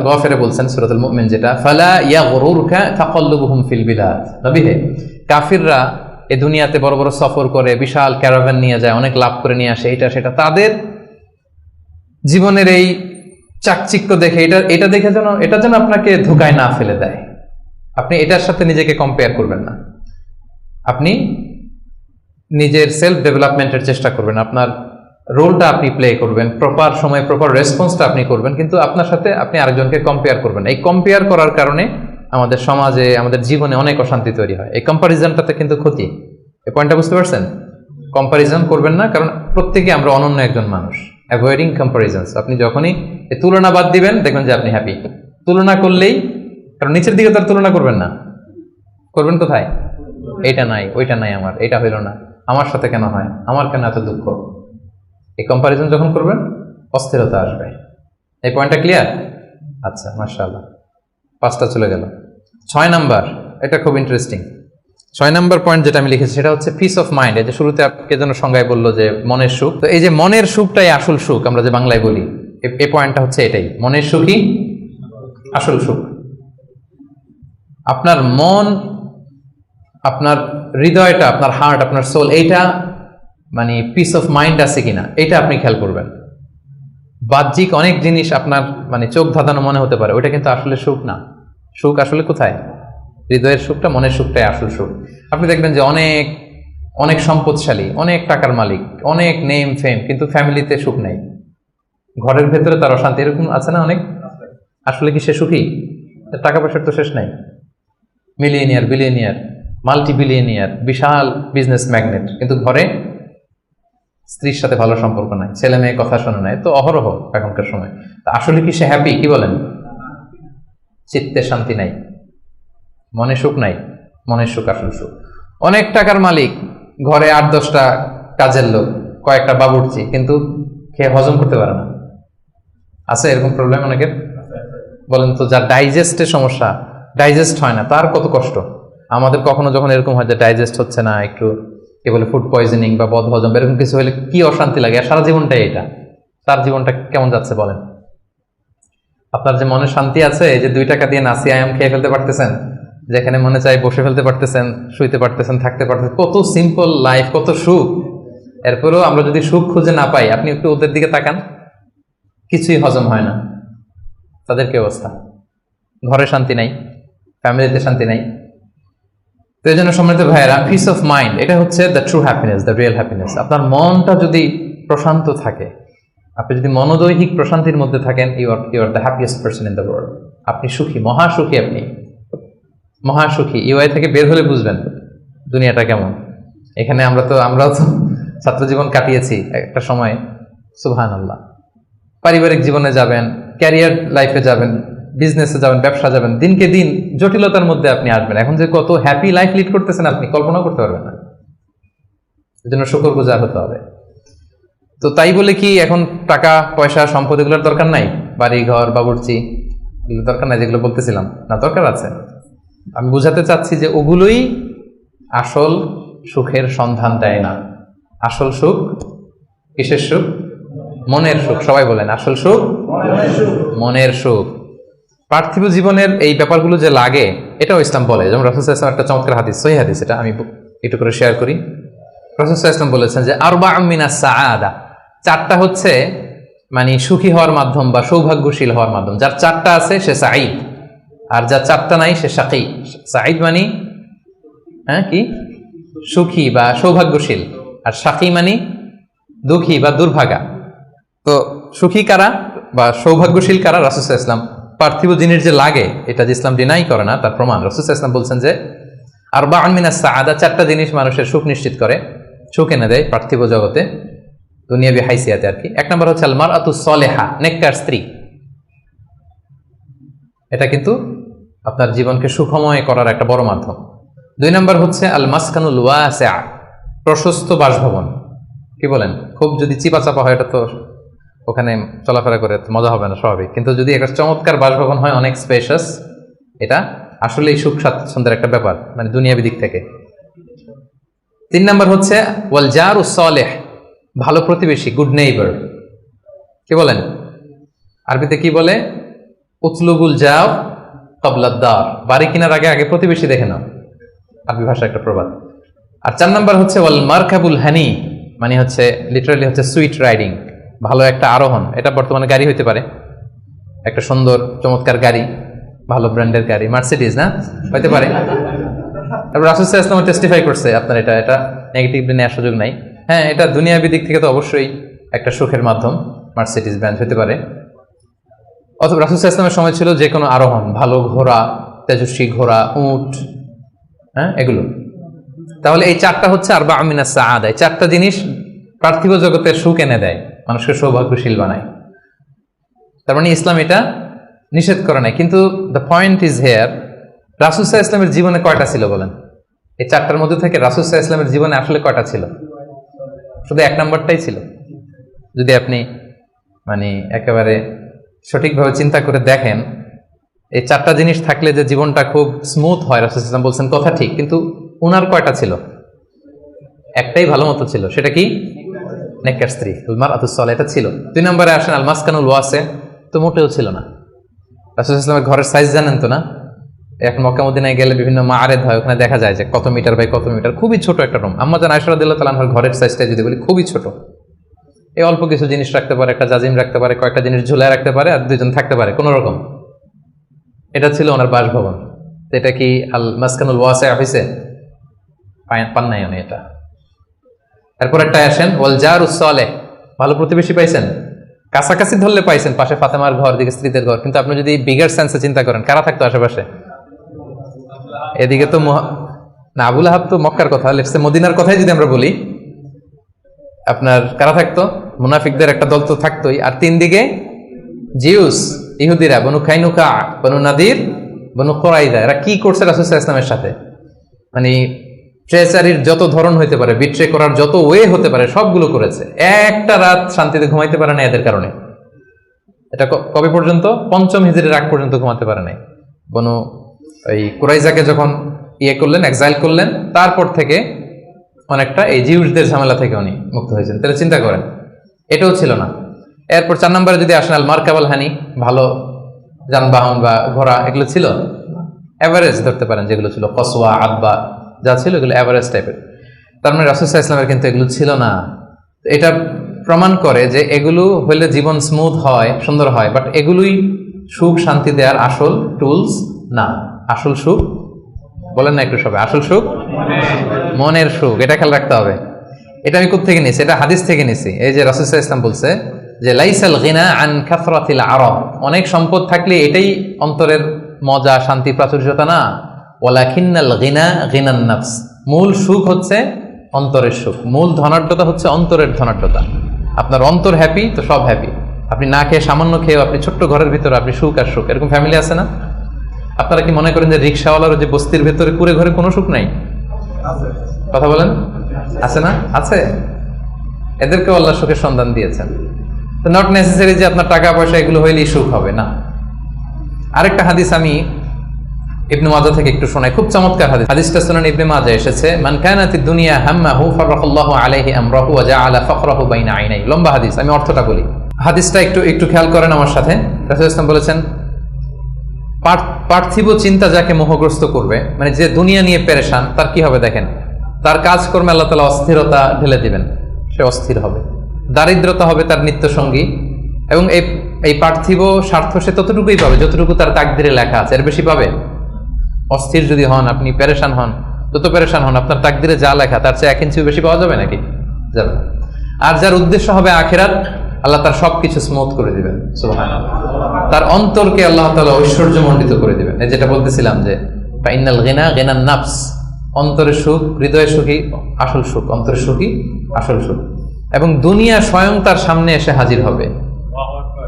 গাফিরে বলছেন, সূরাতুল মুমিন যেটা, ফালা ইয়াগরুরকা তাকাল্লুবুহুম ফিল বিলাদ। নবী হে, কাফিররা এই দুনিয়াতে বড় বড় সফর করে, বিশাল ক্যারাভান নিয়ে যায়, অনেক লাভ করে নিয়ে আসে, এটা সেটা, তাদের জীবনের এই চাকচিক্য দেখে এটা দেখে এটা যেন আপনাকে ধোঁকায় না ফেলে দেয়। আপনি এটার সাথে নিজেকে কম্পেয়ার করবেন না, আপনি নিজের সেলফ ডেভেলপমেন্টের চেষ্টা করবেন, আপনার রোলটা আপনি প্লে করবেন, প্রপার সময় প্রপার রেসপন্সটা আপনি করবেন, কিন্তু আপনার সাথে আপনি আরেকজনকে কম্পেয়ার করবেন। এই কম্পেয়ার করার কারণে আমাদের সমাজে, আমাদের জীবনে অনেক অশান্তি তৈরি হয়। এই কম্পারিজনটাতে কিন্তু ক্ষতি। এই পয়েন্টটা বুঝতে পারছেন? কম্পারিজন করবেন না, কারণ প্রত্যেকে আমরা অনন্য একজন মানুষ। অ্যাভয়েডিং কম্পারিজনস, আপনি যখনই এই তুলনা বাদ দিবেন দেখবেন যে আপনি হ্যাপি। তুলনা করলেই, কারণ নিচের দিকে তার তুলনা করবেন না, করবেন কোথায়? এইটা নাই, ওইটা নাই, আমার এটা হইল না, আমার সাথে কেন হয়, আমার কেন এত দুঃখ। এই কম্পারিজন যখন করবেন অস্থিরতা আসবে। এই পয়েন্টটা ক্লিয়ার? আচ্ছা, মাশাআল্লাহ, 5টা চলে গেল। 6 নাম্বার, এটা খুব ইন্টারেস্টিং। 6 নাম্বার পয়েন্ট যেটা আমি লিখেছি সেটা হচ্ছে পিস অফ মাইন্ড। এই যে শুরুতে কে যেন সংজ্ঞায় বললো যে মনের সুখ, তো এই যে মনের সুখটাই আসল সুখ, আমরা যে বাংলায় বলি, এই পয়েন্টটা হচ্ছে এটাই, মনের সুখই আসল সুখ। আপনার মন, আপনার হৃদয়টা, আপনার হার্ট, আপনার সোল, এইটা মানে পিস অফ মাইন্ড আছে কিনা এটা আপনি খেয়াল করবেন। বাহ্যিক অনেক জিনিস আপনার মানে চোখ ধাঁধানো মনে হতে পারে, ওইটা কিন্তু আসলে সুখ না। সুখ আসলে কোথায়? হৃদয়ের সুখটা, মনের সুখটাই আসল সুখ। আপনি দেখবেন যে অনেক অনেক সম্পদশালী, অনেক টাকার মালিক, অনেক নেম ফেম, কিন্তু ফ্যামিলিতে সুখ নেই, ঘরের ভেতরে তার অশান্তি, এরকম আছে না অনেক? আসলে কি সে সুখী? টাকা পয়সার তো শেষ নাই, মিলিয়নিয়ার, বিলিয়নিয়ার, মাল্টি বিলিয়নিয়ার, বিশাল বিজনেস ম্যাগনেট, কিন্তু ঘরে স্ত্রীর সাথে ভালো সম্পর্ক নাই, ছেলে মেয়ে কথা শোনে নাই, তো অহরহ এখনকার সময়। আসলে কি সে হ্যাপি? কি বলেন? চিত্তে শান্তি নাই, মনে সুখ নাই। মনের সুখ আসল সুখ। অনেক টাকার মালিক, ঘরে 8-10টা কাজের লোক, কয়েকটা বাবুর্চি, কিন্তু খেয়ে হজম করতে পারে না। আছে এরকম প্রবলেম অনেকের? বলেন তো, যার ডাইজেস্টের সমস্যা, ডাইজেস্ট হয় না, তার কত কষ্ট। আমাদের কখনো যখন এরকম হয় যে ডাইজেস্ট হচ্ছে না, একটু কি বলে ফুড পয়জনিং বা বদ হজম, এরকম কিছু হলে কি অশান্তি লাগে। আর সারা জীবনটাই এটা, তার জীবনটা কেমন যাচ্ছে বলেন? আপনার যে মনে শান্তি আছে, এই যে 2 টাকা দিয়ে নাসি আয়াম খেয়ে ফেলতে পারতেছেন, যেখানে মনে চাই বসে ফেলতে পারতেছেন, শুইতে পারতেছেন, থাকতে পারতেছেন, কত সিম্পল লাইফ, কত সুখ। এরপরেও আমরা যদি সুখ খুঁজে না পাই, আপনি একটু ওদের দিকে তাকান, কিছুই হজম হয় না তাদের কি অবস্থা। ঘরে শান্তি নাই, ফ্যামিলিতে শান্তি নাই। তো এই জন্য সম্মানিত ভাইয়েরা, পিস অফ মাইন্ড, এটা হচ্ছে the true happiness, the real happiness. আপনার মনটা যদি প্রশান্ত থাকে, আপনি যদি মনোদৈহিক প্রশান্তির মধ্যে থাকেন, you are the happiest person in the world. আপনি সুখী, মহাসুখী, আপনি মহাসুখী। ইউআই থেকে বের হলে বুঝবেন দুনিয়াটা কেমন। এখানে আমরাও তো ছাত্র জীবন কাটিয়েছি একটা সময়, সুবহানাল্লাহ। পারিবারিক জীবনে যাবেন, ক্যারিয়ার লাইফে যাবেন, বিজনেসে যাবেন, ব্যবসা যাবেন, দিনকে দিন জটিলতার মধ্যে আপনি আসবেন। এখন যে কত হ্যাপি লাইফ লিড করতেছেন আপনি কল্পনা করতে পারবেন না। এই জন্য শুকরগুজার হতে হবে। তো তাই বলে কি এখন টাকা পয়সা সম্পদ এগুলোর দরকার নাই? বাড়ি ঘর বাবুর্চি এগুলো দরকার নাই, যেগুলো বলতেছিলাম না, দরকার আছে। আমি বুঝাতে চাচ্ছি যে ওগুলোই আসল সুখের সন্ধান দেয় না। আসল সুখ কিসের সুখ? মনের সুখ। সবাই বলেন, আসল সুখ মনের সুখ। পার্থিব জীবনের এই ব্যাপারগুলো যে লাগে, এটাও ইসলাম বলে। যেমন রাসূল সাল্লাল্লাহু আলাইহি ওয়াসাল্লাম একটা চমৎকার হাদিস, সহিহ হাদিস, এটা আমি একটু করে শেয়ার করি। রাসূল সাল্লাল্লাহু আলাইহি ওয়াসাল্লাম বলেছেন যে আরবাউম মিনাস সাআদা, 4টা হচ্ছে মানে সুখী হওয়ার মাধ্যম বা সৌভাগ্যশীল হওয়ার মাধ্যম। যার 4টা আছে সে সাঈদ, আর যার 4টা নাই সে শাকী। সাঈদ মানে কি? সুখী বা সৌভাগ্যশীল, আর শাকী মানে দুঃখী বা দুর্ভাগা। তো সুখী কারা বা সৌভাগ্যশীল কারা? রাসূল সাল্লাল্লাহু আলাইহি ওয়াসাল্লাম পার্থিব জিনিস যে লাগে, এটা যে ইসলাম ডিনাই করে না তার প্রমাণ রাসূল সাল্লাল্লাহু আলাইহি ওয়াসাল্লাম বলছেন যে আরবাউন মিনাস সাআদা, 4টা জিনিস মানুষের সুখ নিশ্চিত করে, সুখ এনে দেয় পার্থিব জগতে, দুনিয়াবি হাইসিয়াতে আর কি। 1 নম্বর হচ্ছে আল মারআতুস সালেহা, নেককার স্ত্রী। এটা কিন্তু আপনার জীবনকে সুখময় করার একটা বড় মাধ্যম। 2 নম্বর হচ্ছে আল মাসকানুল ওয়াসিআ, প্রশস্ত বাসভবন। কি বলেন? খুব যদি চিপা চাপা হয় এটা তো ওখানে চলাফেরা করে মজা হবে না, স্বাভাবিক। কিন্তু যদি একটা চমৎকার বাসভবন হয়, অনেক স্পেশাস, এটা আসলেই সুখ স্বাচ্ছন্দ্যের একটা ব্যাপার, মানে দুনিয়াবি দিক থেকে। 3 নম্বর হচ্ছে ওয়াল জারুস সালেহ, ভালো প্রতিবেশী, গুড নেইবার। কি বলেন? আরবিতে কি বলে? উতলুবুল যাও ক্বাবলা দার, বাড়ি কেনার আগে আগে প্রতিবেশী দেখে নাও, আরবি ভাষা একটা প্রবাদ। আর 4 নম্বর হচ্ছে ওয়াল মারকাবুল হানি, মানে হচ্ছে লিটারালি হচ্ছে সুইট রাইডিং, ভালো একটা আরোহণ। এটা বর্তমানে গাড়ি হইতে পারে, একটা সুন্দর চমৎকার গাড়ি, ভালো ব্র্যান্ডের গাড়ি, মার্সিডিজ না হইতে পারে। তারপর রাসূল সাল্লাল্লাহু আলাইহি ওয়াসাল্লাম টেস্টিফাই করছে, আপনার এটা নেগেটিভলি নেওয়ার সুযোগ নাই। হ্যাঁ, এটা দুনিয়াবি দিক থেকে তো অবশ্যই একটা সুখের মাধ্যম, মার্সিডিজ ব্র্যান্ড হতে পারে। অথবা রাসূল সাল্লাল্লাহু আলাইহি ওয়াসাল্লামের সময় ছিল যে কোনো আরোহণ, ভালো ঘোড়া, তেজস্বী ঘোড়া, উট, হ্যাঁ এগুলো। তাহলে এই 4টা হচ্ছে আরবা মিনাস সাআদা, এই 4টা জিনিস পার্থিব জগতের সুখ এনে দেয়, মানুষকে সৌভাগ্যশীল বানায়। তার মানে ইসলাম এটা নিষেধ করে নাই। কিন্তু দ্য পয়েন্ট ইজ হেয়ার, রাসূল সাল্লাল্লাহু আলাইহি ওয়াসাল্লামের জীবনে কয়টা ছিল বলেন? এই 4টার মধ্যে থেকে রাসূল সাল্লাল্লাহু আলাইহি ওয়াসাল্লামের জীবনে আসলে কয়টা ছিল? শুধু 1 নম্বরটাই ছিল। যদি আপনি মানে একেবারে সঠিকভাবে চিন্তা করে দেখেন, এই 4টা জিনিস থাকলে যে জীবনটা খুব স্মুথ হয়, রাসূল সাল্লাল্লাহু আলাইহি ওয়াসাল্লাম বলছেন কথা ঠিক, কিন্তু উনার কয়টা ছিল? একটাই ভালো মতো ছিল, সেটা কি? নেককার স্ত্রী, আল মারআতুস সালিহা, এটা ছিল। 2 নম্বরে আসেন আল মাসকানুল ওয়াসি, তো মোটেও ছিল না। রাসূল সাল্লাল্লাহু আলাইহি ওয়াসাল্লামের ঘরের সাইজ জানেন তো না? এখন মক্কা মদিনায় গেলে বিভিন্ন মাআরিদ হয়, ওখানে দেখা যায় যে কত মিটার বাই কত মিটার, খুবই ছোট একটা রুম। আম্মা জান আয়েশা রাদিয়াল্লাহু তাআলা আনহার ঘরের সাইজটা যদি বলি, খুবই ছোট। এই অল্প কিছু জিনিস রাখতে পারে, একটা জাজিম রাখতে পারে, কয়েকটা জিনিস ঝুলায় রাখতে পারে, আর 2জন থাকতে পারে কোন রকম। এটা ছিল ওনার বাসভবন। এটা কি আল মাসকানুল ওয়াসি হইছে? পান নাই উনি এটা। এরপর একটা আসেন ওয়াল জারুস সালেহ, ভালো প্রতিবেশী পাইছেন, কাছাকাছি ধরলে পাইছেন, পাশে ফাতেমার ঘর, দিকে স্ত্রীদের ঘর। কিন্তু আপনি যদি বিগার সেন্সে চিন্তা করেন, কারা থাকতো আশেপাশে? এদিকে তো না, আবু লাহাব তো মক্কার কথা, লেটস সে মদিনার কথাই যদি আমরা বলি, আপনার কারা থাকতো? মুনাফিকদের একটা দল তো থাকতোই। আর 3 দিকে জিউস, ইহুদিরা, বনু কাইনুকা, বনু নাদির, বনু কুরাইযা। এরা কি করছে রাসূল সাল্লাল্লাহু আলাইহি ওয়াসাল্লামের সাথে? মানে ট্রেচারির যত ধরন হইতে পারে, বিট্রে করার যত ওয়ে হতে পারে, সবগুলো করেছে। একটা রাত শান্তিতে ঘুমাইতে পারে না এদের কারণে। এটা কবে পর্যন্ত? 5ম হিজরির আগ পর্যন্ত ঘুমাতে পারে নাই। বনু ওই কুরাইজাকে যখন করলেন, এক্সাইল করলেন, তারপর থেকে অনেকটা এই জিউসদের ঝামেলা থেকে উনি মুক্ত হয়েছেন। তাহলে চিন্তা করেন, এটাও ছিল না। এরপর 4 নম্বরে যদি আসেন আল মারকাবাল হানি, ভালো যানবাহন বা ঘোড়া, এগুলো ছিল এভারেজ ধরতে পারেন, যেগুলো ছিল কসওয়া, আদবা, যা ছিল এগুলো এভারেজ টাইপের। তার মানে রাসূল সাল্লাল্লাহু আলাইহি ওয়াসাল্লামের কিন্তু এগুলো ছিল না। এটা প্রমাণ করে যে এগুলো হইলে জীবন স্মুথ হয়, সুন্দর হয়, বাট এগুলোই সুখ শান্তি দেওয়ার আসল টুলস না। আসল সুখ বলেন না একটু সবাই, আসল সুখ মনের সুখ, এটা খেয়াল রাখতে হবে। এটা আমি কোত্থেকে নিয়েছি? এটা হাদিস থেকে নিয়েছি। এই যে রাসূল সাল্লাল্লাহু আলাইহি ওয়াসাল্লাম বলছে যে লাইসাল গিনা আন কাসরাতিল আরাব, অনেক সম্পদ থাকলে এটাই অন্তরের মজা, শান্তি, প্রাচুর্যতা না। ওয়ালাকিন্নাল গিনা গিনান নাফস, মূল সুখ হচ্ছে অন্তরের সুখ, মূল ধনাঢ্যতা হচ্ছে অন্তরের ধনাঢ্যতা। আপনার অন্তর হ্যাপি তো সব হ্যাপি। আপনি না খেয়ে, সামান্য খেয়েও আপনি ছোট্ট ঘরের ভিতরে আপনি সুখ আর সুখ, এরকম ফ্যামিলি আছে না? আপনারা কি মনে করেন যে রিক্সাওয়ালার যে বস্তির ভেতরে কুড়ে ঘরে কোনো সুখ নাই? কথা বলেন, আছে না? আছে। এদেরকেও আল্লাহ সুখের সন্ধান দিয়েছেন। তো নট নেসেসারি যে আপনার টাকা পয়সা এগুলো হইলেই সুখ হবে না। আরেকটা হাদিস আমি ইবনে মাজাহ থেকে একটু শোনাই, খুব চমৎকার হাদিস। হাদিসটা সুনান ইবনে মাজাহ এসেছে, মান কানাতিদ দুনিয়া হাম্মাহু ফারাকাল্লাহু আলাইহি আমরাহু ওয়া জাআলা ফাকরাহু বাইনা আইনাই। লম্বা হাদিস, আমি অর্থটা বলি। হাদিসটা একটু খেয়াল করেন আমার সাথে। রাসূল ইসলাম বলেছেন, পার্থিব চিন্তা যাকে মোহগ্রস্ত করবে, মানে যে দুনিয়া নিয়ে পেরেশান, তার কি হবে দেখেন? তার কাজকর্মে আল্লাহ তাআলা অস্থিরতা ঢেলে দিবেন, সে অস্থির হবে। দারিদ্রতা হবে তার নিত্য সঙ্গী, এবং এই পার্থিব স্বার্থ সে ততটুকুই পাবে যতটুকু তার তাকদিরে লেখা আছে, এর বেশি পাবে? অস্থির যদি হন, আপনি পেরেশান হন, যত পেরেশান হন, আপনার তাকদিরে যা লেখা তার চেয়ে 1 ইঞ্চিও বেশি পাওয়া যাবে নাকি? যাবে। আর যার উদ্দেশ্য হবে আখিরাত, আল্লাহ তার সবকিছু স্মুথ করে দিবেন, সুবহানাল্লাহ। তার অন্তরকে আল্লাহ তাআলা ঐশ্বর্যমণ্ডিত করে দিবেন। এই যেটা বলতেছিলাম যে ফাইনাল গিনা গিনান নাফস, অন্তরের সুখ, হৃদয়ের সুখী আসল সুখ, অন্তরের সুখী আসল সুখ। এবং দুনিয়া স্বয়ং তার সামনে এসে হাজির হবে।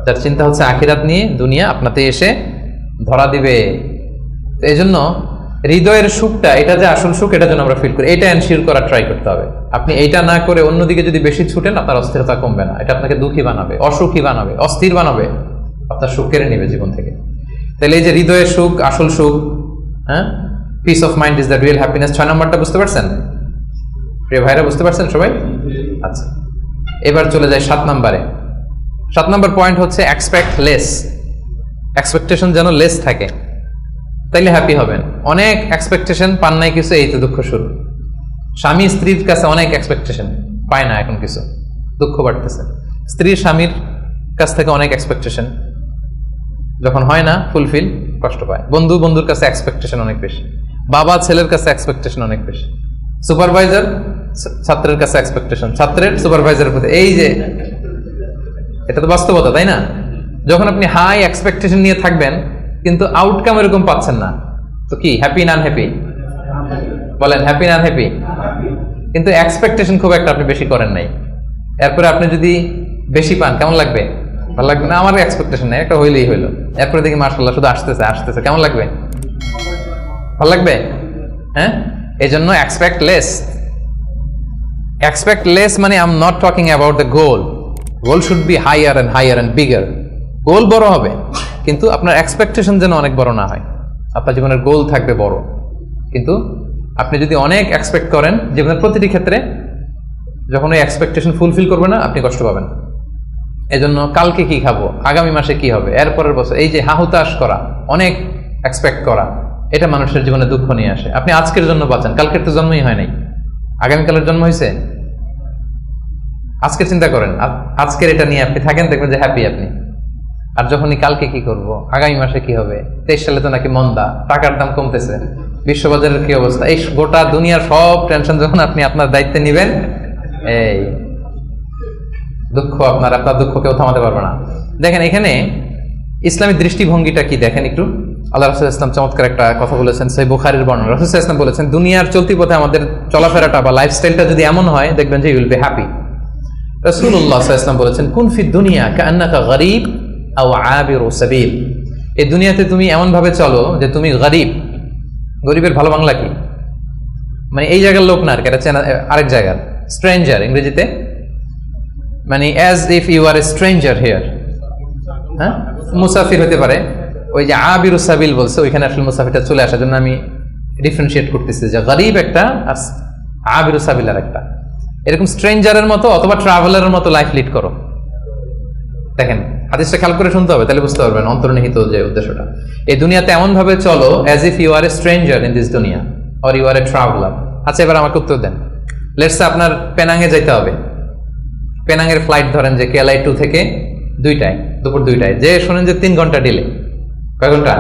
যার চিন্তা হচ্ছে আখিরাত নিয়ে, দুনিয়া আপনাতে এসে ধরা দিবে। তো এই জন্য হৃদয়ের সুখটা, এটা যে আসল সুখ, এটা যেন আমরা ফিল করি, এটা এনশিওর করা ট্রাই করতে হবে। আপনি এইটা না করে অন্যদিকে যদি বেশি ছুটেন, আপনার অস্থিরতা কমবে না, এটা আপনাকে দুঃখী বানাবে, অসুখী বানাবে, অস্থির বানাবে, আপনার সুখ কেড়ে নেবে জীবন থেকে। তাহলে এই যে হৃদয়ের সুখ, আসল সুখ, হ্যাঁ, piece of mind is the real happiness, 6 নম্বরটা বুঝতে পারছেন প্রিয় ভাইরা? বুঝতে পারছেন সবাই? আচ্ছা, এবার চলে যায় 7 নম্বরে। 7 নম্বর পয়েন্ট হচ্ছে এক্সপেক্ট লেস। এক্সপেকটেশন যেন লেস থাকে, তাইলে হ্যাপি হবেন। অনেক এক্সপেকটেশন পান নাই কিছু, এই তো দুঃখ শুরু। স্বামী স্ত্রীর কাছে অনেক এক্সপেকটেশন, পায় না এখন কিছু, দুঃখ বাড়তেছে। স্ত্রী স্বামীর কাছ থেকে অনেক এক্সপেকটেশন, যখন হয় না ফুলফিল, কষ্ট পায়। বন্ধু বন্ধুর কাছে এক্সপেকটেশন অনেক বেশি, বাবা ছেলের কাছে এক্সপেকটেশন অনেক বেশি, সুপারভাইজার ছাত্রের কাছে এক্সপেকটেশন, ছাত্রের সুপারভাইজারের প্রতি। এই যে এটা তো বাস্তবতা, তাই না? যখন আপনি হাই এক্সপেকটেশন নিয়ে থাকবেন কিন্তু আউটকাম এরকম পাচ্ছেন না, তো কি হ্যাপি না আনহ্যাপি? বলেন হ্যাপি না আনহ্যাপি? কিন্তু এক্সপেকটেশন খুব একটা আপনি বেশি করেন নাই, এরপরে আপনি যদি বেশি পান কেমন লাগবে? ভালো লাগবে না? আমার এক্সপেকটেশন নেই, একটা হইলেই হইলো, এরপরে দেখি মাশাআল্লাহ শুধু আসতেছে আসতেছে, কেমন লাগবে? ভালো লাগবে? হ্যাঁ, এই জন্য এক্সপেক্ট লেস। এক্সপেক্ট লেস মানে I am not talking about the goal. Goal should be higher and higher and bigger. Goal বড় হবে, কিন্তু আপনার এক্সপেকটেশন যেন অনেক বড় না হয়। আপনার জীবনের গোল থাকবে বড়, কিন্তু আপনি যদি অনেক এক্সপেক্ট করেন জীবনের প্রতিটি ক্ষেত্রে, যখন ওই এক্সপেকটেশন ফুলফিল করবে না, আপনি কষ্ট পাবেন। এজন্য কালকে কি খাবো, আগামী মাসে কি হবে, এরপরের বছর, এই যে হাহুতাশ করা, অনেক এক্সপেক্ট করা, এটা মানুষের জীবনে দুঃখ নিয়ে আসে। আপনি আজকের জন্য বাঁচান, কালকের তো জন্মই হয় নাই, আগামীকালের জন্ম হয়েছে। আজকে চিন্তা করেন, আজকের এটা নিয়ে আপনি থাকেন, দেখবেন যে হ্যাপি আপনি। আর যখনই কালকে কি করব, আগামী মাসে কি হবে, 23 সালে তো নাকি মন্দা, টাকার দাম কমতেছে, বিশ্ববাজারের কি অবস্থা, এই গোটা দুনিয়ার সব টেনশন যখন আপনি আপনার দায়িত্বে নিবেন, এই দুঃখ আপনার দুঃখ কেউ থামাতে পারবে না। দেখেন এখানে ইসলামী দৃষ্টিভঙ্গিটা কি দেখেন একটু। আল্লাহ রাসূল ইসলাম চমৎকার একটা কথা বলেছেন, সহিহ বুখারীর বর্ণনা। রাসূল ইসলাম বলেছেন, দুনিয়ার চলতি পথে আমাদের চলাফেরাটা বা লাইফস্টাইলটা যদি এমন হয়, দেখবেন যে ইউ উইল বি হ্যাপি। রাসূলুল্লাহ সাল্লাল্লাহু আলাইহি ওয়াসাল্লাম বলেছেন, কুন ফি দুনিয়া কাআন্নাকা গরীব আও আবিরু সাবিল। এই দুনিয়াতে তুমি এমন ভাবে চলো যে তুমি গরীব। গরীবের ভালো বাংলা কি? মানে এই জায়গার লোক না, আর এটা আরেক জায়গার, স্ট্রেঞ্জার ইংরেজিতে, মানে as if you are a stranger here. হ্যাঁ, মুসাফির হতে পারে। ওই যে আবিরু সাবিল বলছে, ওইখানে আসলে মুসাফিরটা চলে আসার জন্য আমি ডিফারেন্সিয়েট করতেছি যে গরীব একটা আর আবিরু সাবিল আর একটা। এরকম স্ট্রেঞ্জারের মতো অথবা ট্রাভেলারের মতো লাইফ লিড করো। দেখেন হাদিসটা খেয়াল করে শুনতে হবে, তাহলে বুঝতে পারবেন অন্তর্নিহিত যে উদ্দেশ্যটা। এই দুনিয়াতে এমন ভাবে চলো as if you are a stranger in this দুনিয়া or you are a traveller. আচ্ছা, এবার আমাকে উত্তর দেন। লেটস সে আপনার পেনাঙে যেতে হবে, পেনাঙের ফ্লাইট ধরেন যে কেএলআই 2 থেকে 2টায়, দুপুর 2টায়, যে শোনেন যে 3 ঘন্টা ডিলে। কয় ঘন্টা?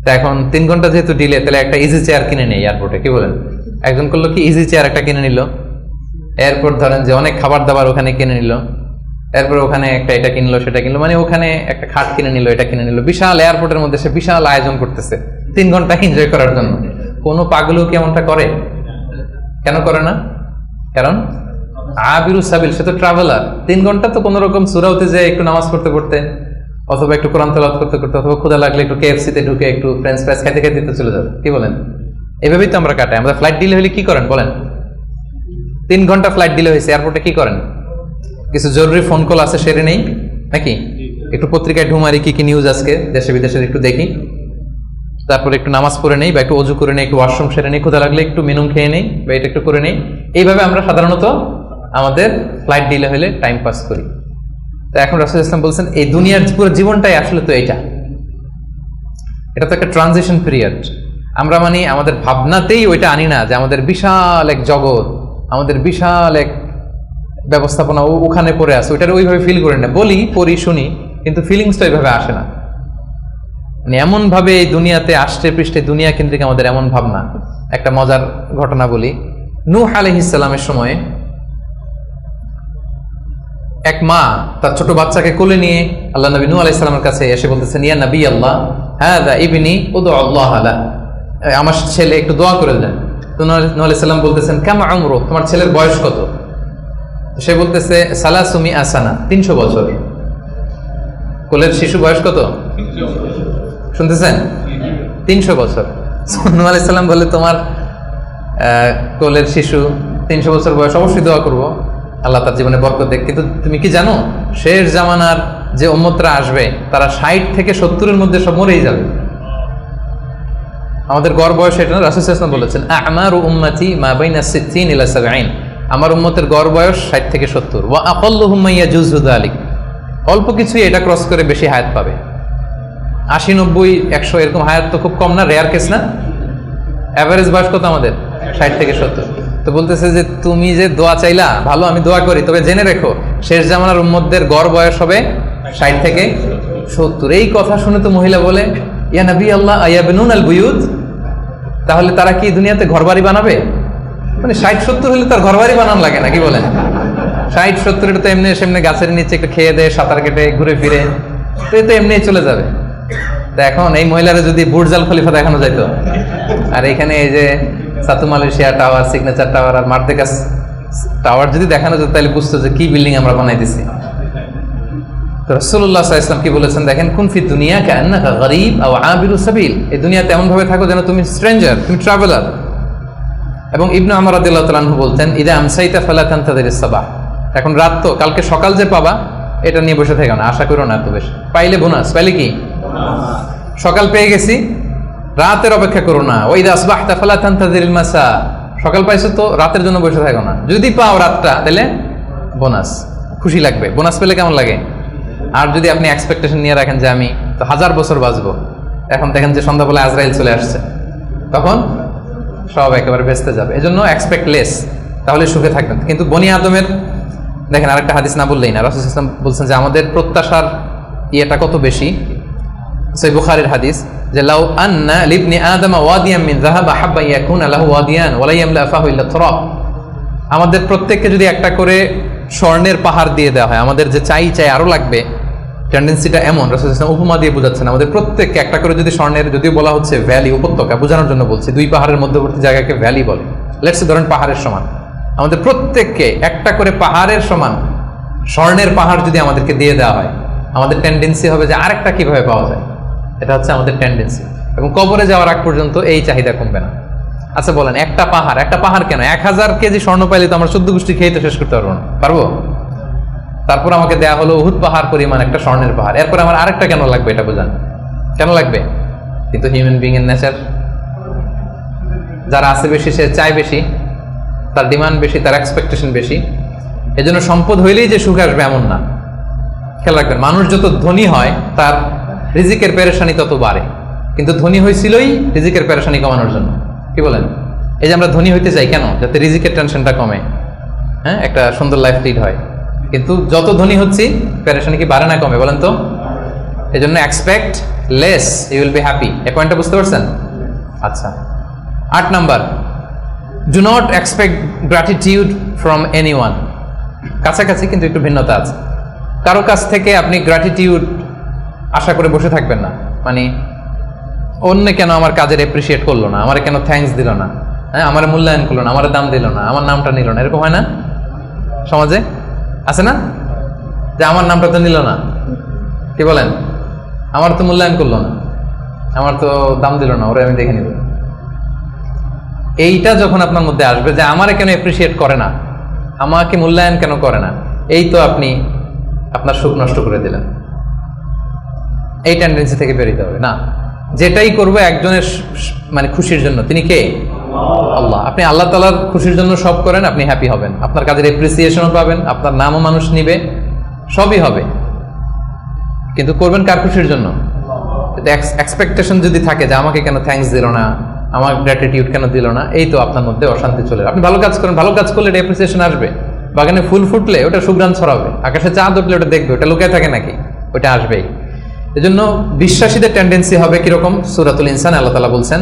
তা এখন 3 ঘন্টা যেহেতু ডিলে, তাহলে একটা ইজি চেয়ার কিনে নেই এয়ারপোর্টে, কি বলেন? একজন করলো কি, ইজি চেয়ার একটা কিনে নিল। এয়ারপোর্ট ধরেন যে অনেক খাবার দাবার ওখানে কিনে নিল, এরপর ওখানে একটা এটা কিনলো সেটা কিনলো, মানে ওখানে একটা খাট কিনে নিল, এটা কিনে নিল। বিশাল এয়ারপোর্টের মধ্যে সে বিশাল আয়োজন করতেছে 3 ঘন্টা এনজয় করার জন্য। কোনো পাগলও কি এমনটা করে? কেন করে না? কারণ আবিরু সাবিল, সে তো ট্রাভেলার। 3 ঘন্টা তো কোনো রকম সুরাউতে যায় একটু নামাজ পড়তে পড়তে, অথবা একটু কোরআন তেলাওয়াত করতে করতে, অথবা ক্ষুধা লাগলে একটু কেএফসিতে ঢুকে একটু ফ্রেঞ্চ ফ্রাইস খেতে খেতে তো চলে যাবে, কি বলেন? এভাবেই তো আমরা কাটাই। আমাদের ফ্লাইট ডিলে হলে কি করেন বলেন? 3 ঘন্টা ফ্লাইট ডিলে হয়েছে, এয়ারপোর্টে কি করেন? কিছু জরুরি ফোন কল আছে, সেরে নেই নাকি? একটু পত্রিকায় ঢুমারি কি কি নিউজ আজকে দেশে বিদেশের একটু দেখি, তারপরে একটু নামাজ পড়ে নেই, বা একটু অজু করে নেই, একটু ওয়াশরুম সেরে নেই, ক্ষুধা লাগলে একটু মেনুম খেয়ে নেই, বা এটা একটু করে নেই। এইভাবে আমরা সাধারণত আমাদের ফ্লাইট ডিলে হলে টাইম পাস করি। তো এখন রাসূল ইসলাম বলছেন, এই দুনিয়ার পুরো জীবনটাই আসলে তো এটা তো একটা ট্রানজিশন পিরিয়ড। আমরা মানে আমাদের ভাবনাতেই ওইটা আনি না যে আমাদের বিশাল এক জগৎ, আমাদের বিশাল এক ব্যবস্থাপনা ওখানে পড়ে আছে, ওইটার ওইভাবে ফিল করি না। বলি, পড়ি, শুনি, কিন্তু ফিলিংসটা ওইভাবে আসে না। মানে এমন ভাবে এই দুনিয়াতে আষ্টে পৃষ্ঠে দুনিয়া কেন্দ্রিক আমাদের এমন ভাবনা। একটা মজার ঘটনা বলি। নূহ আলাইহিস সালামের সময়ে এক মা তার ছোট বাচ্চাকে কোলে নিয়ে আল্লাহ নবী নূহ আলাইহিস সালামের কাছে এসে বলতেছেন, ইয়া নবী আল্লাহ, হাযা ইবনি উদউ আল্লাহ লা, আমার ছেলে একটু দোয়া করে দেন। তো নূহ আলাইহিস সালাম বলতেছেন, কামা উমরু, তোমার ছেলের বয়স কত? সে বলতেছে, সালাসুমি আসানা, 300 বছর। কোলের শিশু বয়স কত শুনতেছেন? 300 বছর। নূহ আলাইহিস সালাম বলে তোমার কোলের শিশু 300 বছর বয়স, অবশ্যই দোয়া করবো আল্লাহ তার জীবনে বরকত দেখ। কিন্তু তুমি কি জানো শেষ জামানার যে উম্মতরা আসবে তারা 60 থেকে 70-এর মধ্যে সব মরেই যাবে। আমাদের গড় বয়স এটা না, রাসূল সাল্লাল্লাহু আলাইহি ওয়াসাল্লাম বলেছেন আমারু উম্মতি মা বাইনা 60 ইলা 70, আমার উম্মতের গড় বয়স 60 থেকে 70। ওয়া আকাল্লুহুম মা ইয়াজুজু যালিক, অল্প কিছুই এটা ক্রস করে বেশি হায়াত পাবে। 80, 90, 100 এরকম হায়াত তো খুব কম না, রেয়ার কেস না। অ্যাভারেজ বয়স কত আমাদের? 60 থেকে 70। তো বলতেছে যে তুমি যে দোয়া চাইলা, ভালো, আমি দোয়া করি, তবে জেনে রেখো শেষ জামানার উম্মতদের গড় বয়স হবে 60 থেকে 70। এই কথা শুনে তো মহিলা বলে ইয়া নবী আল্লাহ আয়াবনুন আল বুয়ুত, তাহলে তারা কি দুনিয়াতে ঘরবাড়ি বানাবে? মানে 60-70 হলে তার ঘরবাড়ি বানানো লাগে না, কি বলেন? 60-70 এটা তো এমনি সেমনি গাছের নিচে একটু খেয়ে দেয়, সাঁতার কেটে ঘুরে ফিরে, তো এ তো এমনি চলে যাবে। তো এখন এই মহিলারা যদি বুর্জ আল খলিফা দেখানো যাইতো, আর এখানে এই যে সাতু মালয়েশিয়া টাওয়ার, সিগনেচার টাওয়ার আর মার্দেকাস টাওয়ার যদি দেখানো যেত, তাহলে বুঝতো যে কি বিল্ডিং আমরা বানাই দিছি। তো রাসূলুল্লাহ সাল্লাল্লাহু আলাইহি ওয়াসাল্লাম কি বলেছেন দেখেন, কুন ফি দুনিয়া কান্নাকা গরীব আও আবিরু সাবিল, এই দুনিয়াতে এমন ভাবে থাকো যেন তুমি স্ট্রেঞ্জার, তুমি ট্রাভেলার। এবং ইবনে উমর রাদিয়াল্লাহু তাআলা আনহু বলতেন ইদা আমসাইতা ফালা তানতাযিরিস সাবাহ, এখন রাত তো, কালকে সকাল যে পাবা এটা নিয়ে বসে থেকো না, আশা করো না এত বেশি। পাইলে বোনাস, পাইলে কি সকাল পেয়ে গেছি, রাতের অপেক্ষা করো না। ওয়া ইদা আসবাহতা ফালা তানতাযিরিল মাসা, সকাল পাইছো তো রাতের জন্য বসে থাকো না, যদি পাও রাতটা তাহলে বোনাস, খুশি লাগবে। বোনাস পেলে কেমন লাগে? আর যদি আপনি এক্সপেকটেশন নিয়ে রাখেন যে আমি তো 1000 বছর বাঁচবো, এখন দেখেন যে সন্ধ্যাবেলা আজরাইল চলে আসছে, তখন সব একেবারে ভেস্তে যাবে। এজন্য এক্সপেক্ট লেস, তাহলে সুখে থাকবেন। কিন্তু বনি আদমের দেখেন আরেকটা হাদিস না বললেই না, রাসূল সাল্লাল্লাহু আলাইহি ওয়াসাল্লাম বলছেন যে আমাদের প্রত্যাশার ইয়েটা কত বেশি। সহিহ বুখারীর হাদিস যে লাউ আন্না লিবনি আদম ওয়াদিয়ান মিন যাহাব আহাব্বা ইয়াকুনা লাহু ওয়াদিয়ান ওয়া লা ইয়ামলা ফাহু ইল্লা তুরাব, আমাদের প্রত্যেককে যদি একটা করে স্বর্ণের পাহাড় দিয়ে দেওয়া হয়, আমাদের যে চাই আরো লাগবে, টেন্ডেন্সিটা এমন। রাসূল সাল্লাল্লাহু আলাইহি ওয়াসাল্লাম উপমা দিয়ে বোঝাচ্ছেন আমাদের প্রত্যেককে একটা করে যদি স্বর্ণের, যদিও বলা হচ্ছে ভ্যালি, উপত্যকা বোঝানোর জন্য বলছি, দুই পাহাড়ের মধ্যবর্তী জায়গাকে ভ্যালি বলে, লেটস ধরেন পাহাড়ের সমান, আমাদের প্রত্যেককে একটা করে পাহাড়ের সমান স্বর্ণের পাহাড় যদি আমাদেরকে দিয়ে দেওয়া হয়, আমাদের টেন্ডেন্সি হবে যে আরেকটা কিভাবে পাওয়া যায়, এটা হচ্ছে আমাদের টেন্ডেন্সি। এবং কবরে যাওয়ার আগ পর্যন্ত এই চাহিদা কমবে না। আচ্ছা বলেন, একটা পাহাড় কেন, 1000 কেজি স্বর্ণ পাইলে তো আমরা 14 গোষ্ঠী খেয়ে তো শেষ করতে পারবো না, পারবো? তারপর আমাকে দেয়া হলো উহুদ পাহাড় পরিমাণ একটা স্বর্ণের পাহাড়, এরপর আমার আরেকটা কেন লাগবে, এটা বোঝান কেন লাগবে? কিন্তু হিউম্যান বিং এর নেচার, যারা আছে বেশি সে চায় বেশি, তার ডিমান্ড বেশি, তার এক্সপেকটেশন বেশি। এজন্য সম্পদ হইলেই যে সুখ আসবে এমন না। খেয়াল রাখবেন, মানুষ যত ধনী হয় তার রিজিকের পেরেশানি তত বাড়ে, কিন্তু ধনী হয়েছিলই রিজিকের পেরেশানি কমানোর জন্য। কি বলেন? এই যে আমরা ধনী হইতে চাই কেন? যাতে রিজিকের টেনশনটা কমে, হ্যাঁ, একটা সুন্দর লাইফ লিড হয়। কিন্তু যত ধনী হচ্ছি পেরেশানি কি বাড়ে না কমে? বলেন তো। এই জন্য expect less, you will be happy. এই পয়েন্টটা বুঝতে পারছেন? আচ্ছা, 8 number, do not expect gratitude from anyone. কাছাকাছি কিন্তু একটু ভিন্নতা আছে। কারো কাছ থেকে আপনি গ্র্যাটিটিউড আশা করে বসে থাকবেন না। মানে অন্য কেন আমার কাজের অ্যাপ্রিসিয়েট করলো না, আমার কেন থ্যাঙ্কস দিল না, হ্যাঁ, আমার মূল্যায়ন করলো না, আমার দাম দিল না, আমার নামটা নিল না, এরকম হয় না সমাজে? আছে না যে আমার নামটা তো নিল না, কি বলেন, আমার তো মূল্যায়ন করলো না, আমার তো দাম দিল না, ওরা আমি দেখে নিব। এইটা যখন আপনার মধ্যে আসবে যে আমারে কেন অ্যাপ্রিসিয়েট করে না, আমাকে মূল্যায়ন কেন করে না, এই তো আপনি আপনার সুখ নষ্ট করে দিলেন। এই টেন্ডেন্সি থেকে বেরোতে হবে না। যেটাই করবো একজনের মানে খুশির জন্য, তিনি কে? আল্লাহ। আপনি আল্লাহ তাআলার খুশির জন্য সব করেন, আপনি হ্যাপি হবেন, আপনার কাজের এপ্রিসিয়েশনও পাবেন, আপনার নামও মানুষ নিবে, সবই হবে। কিন্তু করবেন কার খুশির জন্য? এক্সপেকটেশন যদি থাকে যে আমাকে কেন থ্যাঙ্কস দিল না, আমার গ্র্যাটিটিউড কেন দিল না, এই তো আপনার মধ্যে অশান্তি চলে। আপনি ভালো কাজ করেন, ভালো কাজ করলে এটা এপ্রিসিয়েশন আসবে। বাগানে ফুল ফুটলে ওটা সুঘ্রাণ ছড়াবে, আকাশে চাঁদ উঠলে ওটা দেখবে, ওটা লুকায় থাকে নাকি? ওটা আসবেই। এজন্য বিশ্বাসীদের টেন্ডেন্সি হবে কিরকম? সূরাতুল ইনসান আল্লাহ তাআলা বলছেন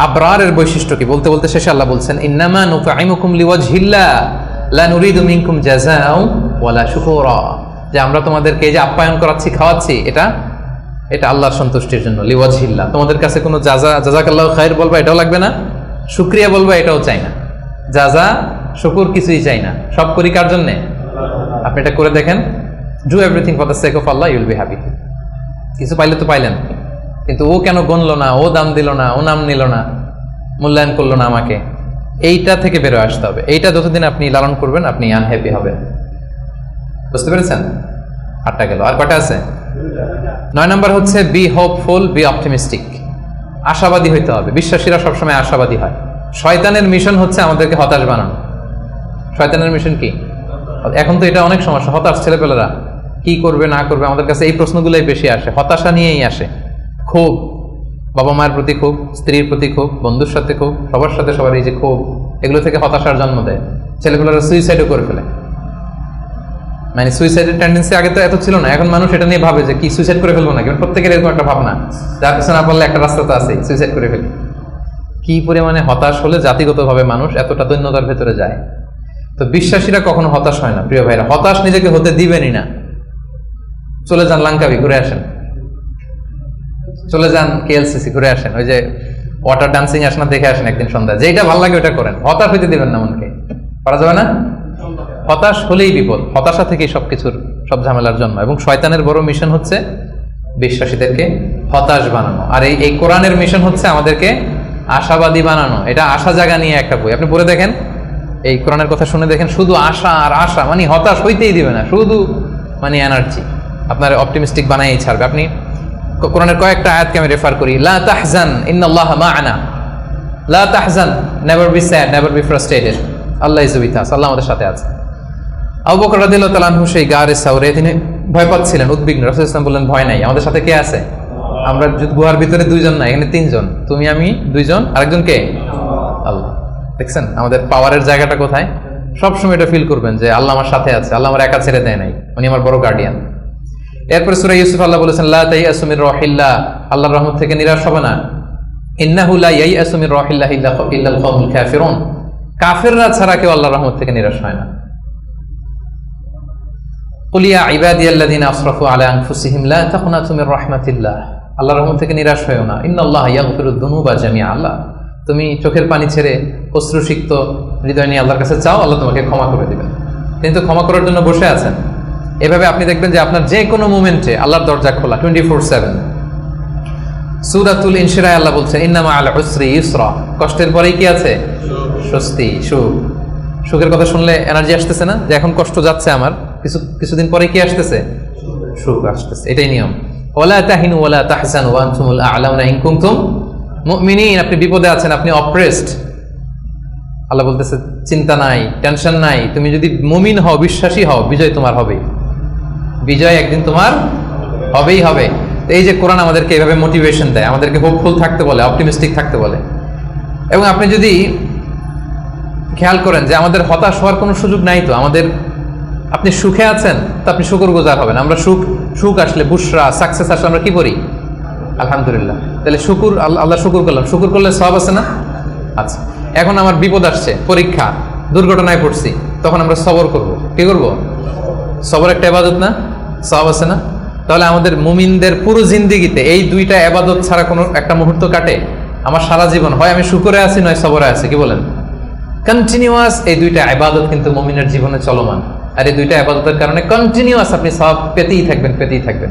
আবরারের বৈশিষ্ট্য কি, বলতে বলতে শেষে আল্লাহ বলছেন ইন্নামা নুতঈমুকুম লিওয়াজহিল্লাহ লা নুরিদু মিনকুম জাযাআও ওয়ালা শুকুরা, যে আমরা তোমাদেরকে এই যে আপ্যায়ন করাচ্ছি, খাওয়াচ্ছি, এটা আল্লাহর সন্তুষ্টির জন্য। লিওয়াজহিল্লাহ, তোমাদের কাছে কোনো জাযাকাল্লাহু খাইর বলবা এটাও লাগবে না, শুকরিয়া বলবা এটাও চাই না, জাযা শুকুর কিছুই চাই না, সব করি কার জন্য? আপনি এটা করে দেখেন, do everything for the sake of Allah, you will be happy. কিছু পাইলে তো পাইলেন, কিন্তু ও কেন গণলো না, ও দাম দিল না, ও নাম নিল না, মূল্যায়ন করলো না আমাকে, এইটা থেকে বেরো আসতে হবে। এইটা যতদিন আপনি লালন করবেন আপনি আনহ্যাপি হবেন। বুঝতে পেরেছেন? 8টা গেল, আর কটা আছে? 9 নম্বর হচ্ছে বি হোপফুল, বি অপটিমিস্টিক। আশাবাদী হইতে হবে। বিশ্বাসীরা সবসময় আশাবাদী হয়। শয়তানের মিশন হচ্ছে আমাদেরকে হতাশ বানানো। শয়তানের মিশন কি? এখন তো এটা অনেক সমস্যা, হতাশ ছেলেপেলেরা কি করবে না করবে, আমাদের কাছে এই প্রশ্নগুলোই বেশি আসে, হতাশা নিয়েই আসে। ক্ষোভ, বাবা মায়ের প্রতি ক্ষোভ, স্ত্রীর প্রতি ক্ষোভ, বন্ধুর সাথে ক্ষোভ, সবার সাথে সবার এই যে ক্ষোভ, এগুলো থেকে হতাশার জন্ম দেয়। ছেলেপেলেরা সুইসাইডও করে ফেলে। মানে সুইসাইডের টেন্ডেন্সি আগে তো এত ছিল না, এখন মানুষ এটা নিয়ে ভাবে যে কি সুইসাইড করে ফেলবো না, কিন্তু প্রত্যেকের এরকম একটা ভাবনা, যার পিছনে না পারলে একটা রাস্তা তো আছে, সুইসাইড করে ফেলি। কি পরিমাণে হতাশ হলে জাতিগতভাবে মানুষ এতটা দৈন্যতার ভেতরে যায়। তো বিশ্বাসীরা কখনো হতাশ হয় না প্রিয় ভাইরা, হতাশ নিজেকে হতে দিবেনই না। চলে যান লাঙ্কাবি ঘুরে আসেন, চলে যান KLCC ঘুরে আসেন, ওই যে ওয়াটার ডান্সিং আসেন দেখে আসেন একদিন সন্ধ্যা, যেটা ভালো লাগে ওটা করেন। হতাশ হইতে দিবেন না মনকে, পারা যাবে না। হতাশ হলেই বিপদ, হতাশা থেকেই সবকিছুর সব ঝামেলার জন্ম। এবং শয়তানের বড় মিশন হচ্ছে বিশ্বাসীদেরকে হতাশ বানানো, আর এই কোরআনের মিশন হচ্ছে আমাদেরকে আশাবাদী বানানো। এটা আশা জাগা নিয়ে একটা বই, আপনি পড়ে দেখেন, এই কোরআনের কথা শুনে দেখেন, শুধু আশা আর আশা, মানে হতাশ হইতেই দিবে না, শুধু মানে এনার্জি আপনার অপটিমিস্টিক বানাই ছাড়বে। আপনি কোরআনের কয়েকটা আয়াতকে আমি রেফার করি। লা তাহজান ইন্নাল্লাহা মা'ানা, লা তাহজান, never be sad, never be frustrated, আল্লাহ ইজ উইথ আস, আল্লাহ আমাদের সাথে আছে। আবু বকর রাদিয়াল্লাহু তাআলা আনহু সেই গারে সাউরে তিনি ভয় পাচ্ছিলেন, উদ্বিগ্ন। রাসূলুল্লাহ সাল্লাল্লাহু আলাইহি ওয়াসাল্লাম বললেন, ভয় নাই, আমাদের সাথে কে আছে? আমরা গুহার ভিতরে 2 জন না, এখানে 3 জন, তুমি আমি 2 জন, আরেকজন কে? আল্লাহ। দেখছেন আমাদের পাওয়ারের জায়গাটা কোথায়? সবসময় এটা ফিল করবেন যে আল্লাহ আমার সাথে আছে, আল্লাহ আমার একা ছেড়ে দেয় নাই, উনি আমার বড় গার্ডিয়ান। এরপরে সূরা ইউসুফ আল্লাহ বলেছেন, লা তাইয়াসু মির রাহিল্লাহ, আল্লাহর রহমত থেকে নিরাশ হবে না। ইন্নাহু লা ইয়াইয়াসু মির রাহিল্লাহ ইল্লাল কওমুল কাফিরুন, কাফেররা ছাড়া কেউ আল্লাহর রহমত থেকে নিরাশ হয় না। কুল ইয়া ইবাদিয়াল্লাযিনা আসরাফু আলা আনফুসিহিম লা তাকনাতু মির রাহমাতিল্লাহ, আল্লাহর রহমত থেকে নিরাশ হয়ো না। ইন্নাল্লাহা ইয়াগফিরুদ দুনুবা জামিআ, আল্লাহ তুমি চোখের পানি ছেড়ে অশ্রুসিক্ত হৃদয় নিয়ে আল্লাহর কাছে চাও, আল্লাহ তোমাকে ক্ষমা করে দিবেন। কিন্তু ক্ষমা করার জন্য বসে আছেন। এভাবে আপনি দেখবেন যে আপনার যে কোনো মোমেন্টে আল্লাহর দরজা খোলা 24/7। সূরাতুল ইনশিরাহ আল্লাহ বলছেন, ইন্না মা'আল উসরি ইউসরা, কষ্টের পরেই কি আছে? স্বস্তি, সুখ। সুখের কথা শুনলে এনার্জি আসতেছে না, যে এখন কষ্ট যাচ্ছে আমার, কিছুদিন পরে কি আসতেছে? সুখ আসতেছে। এটাই নিয়ম। ওয়ালা তাহিনু ওয়ালা তাহজানু ওয়া আনতুমুল আ'লাউনা ইন কুনতুম মুমিনিন, আপনি বিপদে আছেন, আপনি অপ্রেসড, আল্লাহ বলতেছে চিন্তা নাই, টেনশন নাই, তুমি যদি মুমিন হও, বিশ্বাসী হও, বিজয় তোমার হবে, বিজয় একদিন তোমার হবেই হবে। তো এই যে কোরআন আমাদেরকে এইভাবে মোটিভেশন দেয়, আমাদেরকে হোপফুল থাকতে বলে, অপটিমিস্টিক থাকতে বলে। এবং আপনি যদি খেয়াল করেন যে আমাদের হতাশ হওয়ার কোনো সুযোগ নাই, তো আমাদের, আপনি সুখে আছেন তো আপনি শুকরগুজার হবেন। আমরা সুখ আসলে, বুশরা, সাকসেস আসলে আমরা কি করি? আলহামদুলিল্লাহ। তাহলে শুকুর, আল্লাহ শুকুর করলাম, শুকুর করলে সওয়াব আছে না? আচ্ছা, এখন আমার বিপদ আসছে, পরীক্ষা, দুর্ঘটনায় পড়ছি, তখন আমরা সবর করব। কি করব? সবর একটা ইবাদত না? সওয়াব আছে না? তাহলে আমাদের মুমিনদের পুরো জিন্দেগিতে এই 2টা ইবাদত ছাড়া কোনো একটা মুহূর্ত কাটে? আমার সারা জীবন হয় আমি শুকরে আছি, নয় সবরে আছি। কি বলেন? কন্টিনিউয়াস এই 2টা ইবাদত কিন্তু মুমিনের জীবনে চলমান। আর এই 2টা ইবাদতের কারণে কন্টিনিউয়াস আপনি সওয়াব পেতেই থাকবেন, পেতেই থাকবেন।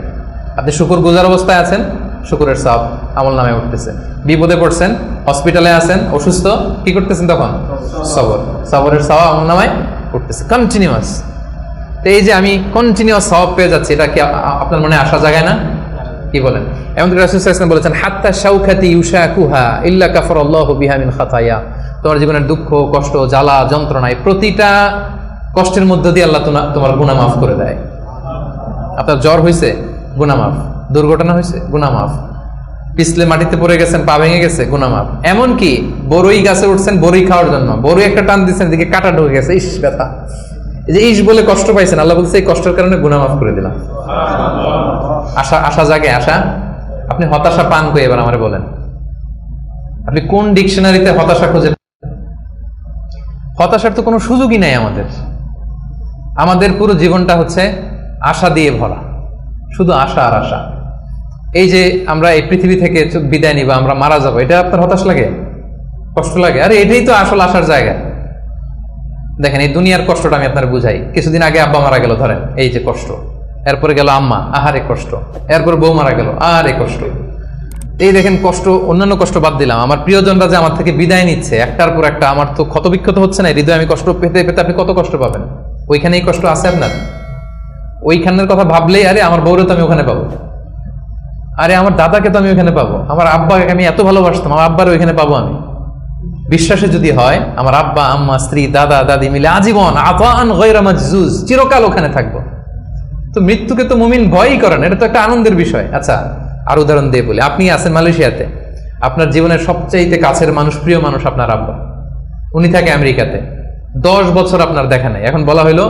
আপনি শুকর গুজার অবস্থায় আছেন, শুকরের সওয়াব আমল নামে উঠতেছে। বিপদে পড়ছেন, হসপিটালে আছেন, অসুস্থ, কি করতেছেন তখন? সবর, সবরের সওয়াব আমল নামে উঠতেছে কন্টিনিউয়াস। তো এই যে আমি কন্টিনিউয়াস সওয়াব পেয়ে যাচ্ছি, এটা কি আপনার মনে আশা জাগায় না? কি বলেন? এমনকি রাসূল সাল্লাল্লাহু আলাইহি ওয়াসাল্লাম বলেছেন, হাত্তা শাওকাতি ইউশাকুহা ইল্লা কাফারাল্লাহু বিহা মিন খাতায়া, তোমার জীবনের দুঃখ, কষ্ট, জ্বালা, যন্ত্রণায় প্রতিটা কষ্টের মধ্য দিয়ে আল্লাহ তোমার গুনাহ মাফ করে দেয়। আপনার জ্বর হয়েছে, গুনাহ মাফ। দুর্ঘটনা হয়েছে, গুনাহ মাফ। পিছলে মাটিতে পড়ে গেছেন, পা ভেঙে গেছে, গুনাহ মাফ। এমনকি বড়ই গাছে উঠছেন বড়ই খাওয়ার জন্য, বড়ই একটা টান দিচ্ছেন, দিকে কাটা ঢুকে গেছে, ইস ব্যথা, এই যে ইস বলে কষ্ট পাইছেন, আল্লাহ বলছে এই কষ্টের কারণে গুনাহ মাফ করে দিলাম। আশা জাগে, আশা। আপনি হতাশা পান কই এবার আমারে বলেন? আপনি কোন ডিকশনারিতে হতাশা খুঁজে? হতাশার তো কোনো সুযোগই নাই আমাদের। আমাদের পুরো জীবনটা হচ্ছে আশা দিয়ে ভরা, শুধু আশা আর আশা। এই যে আমরা এই পৃথিবী থেকে বিদায় নিব, আমরা মারা যাবো, এটা আপনার হতাশ লাগে? কষ্ট লাগে? আরে এটাই তো আসল আশার জায়গা। দেখেন এই দুনিয়ার কষ্টটা আমি আপনার বুঝাই। কিছুদিন আগে আব্বা মারা গেল, ধরেন, এই যে কষ্ট। এরপরে গেল আম্মা, আহারে কষ্ট। এরপর বউ মারা গেল, আহারে কষ্ট। এই দেখেন কষ্ট, অন্যান্য কষ্ট বাদ দিলাম, আমার প্রিয়জনরা যে আমার থেকে বিদায় নিচ্ছে একটার পর একটা, আমার তো ক্ষতবিক্ষত হচ্ছে না হৃদয়, আমি কষ্ট পেতে পেতে আপনি কত কষ্ট পাবেন? ওইখানেই কষ্ট আছে আপনার? ওইখানের কথা ভাবলেই আরে আমার বউরে তো আমি ওখানে পাবো, আরে আমার দাদাকে তো আমি ওখানে পাবো, আমার আব্বাকে আমি এত ভালোবাসতাম, আমার আব্বার ওইখানে পাবো আমি। বিশ্বাসে যদি হয় আমার আব্বা আম্মা স্ত্রী দাদা দাদি মিলে আজীবন আতান গায়রা মাজজুজ, চিরকাল ওখানে থাকবো। তো মৃত্যুকে তো মুমিন ভয়ই করেন, এটা তো একটা আনন্দের বিষয়। আচ্ছা আর উদাহরণ দিয়ে বলি, আপনি আছেন মালয়েশিয়াতে, আপনার জীবনের সবচাইতে কাছের মানুষ, প্রিয় মানুষ আপনার আব্বা, উনি থাকে আমেরিকাতে, 10 বছর আপনার দেখা নাই। এখন বলা হইলো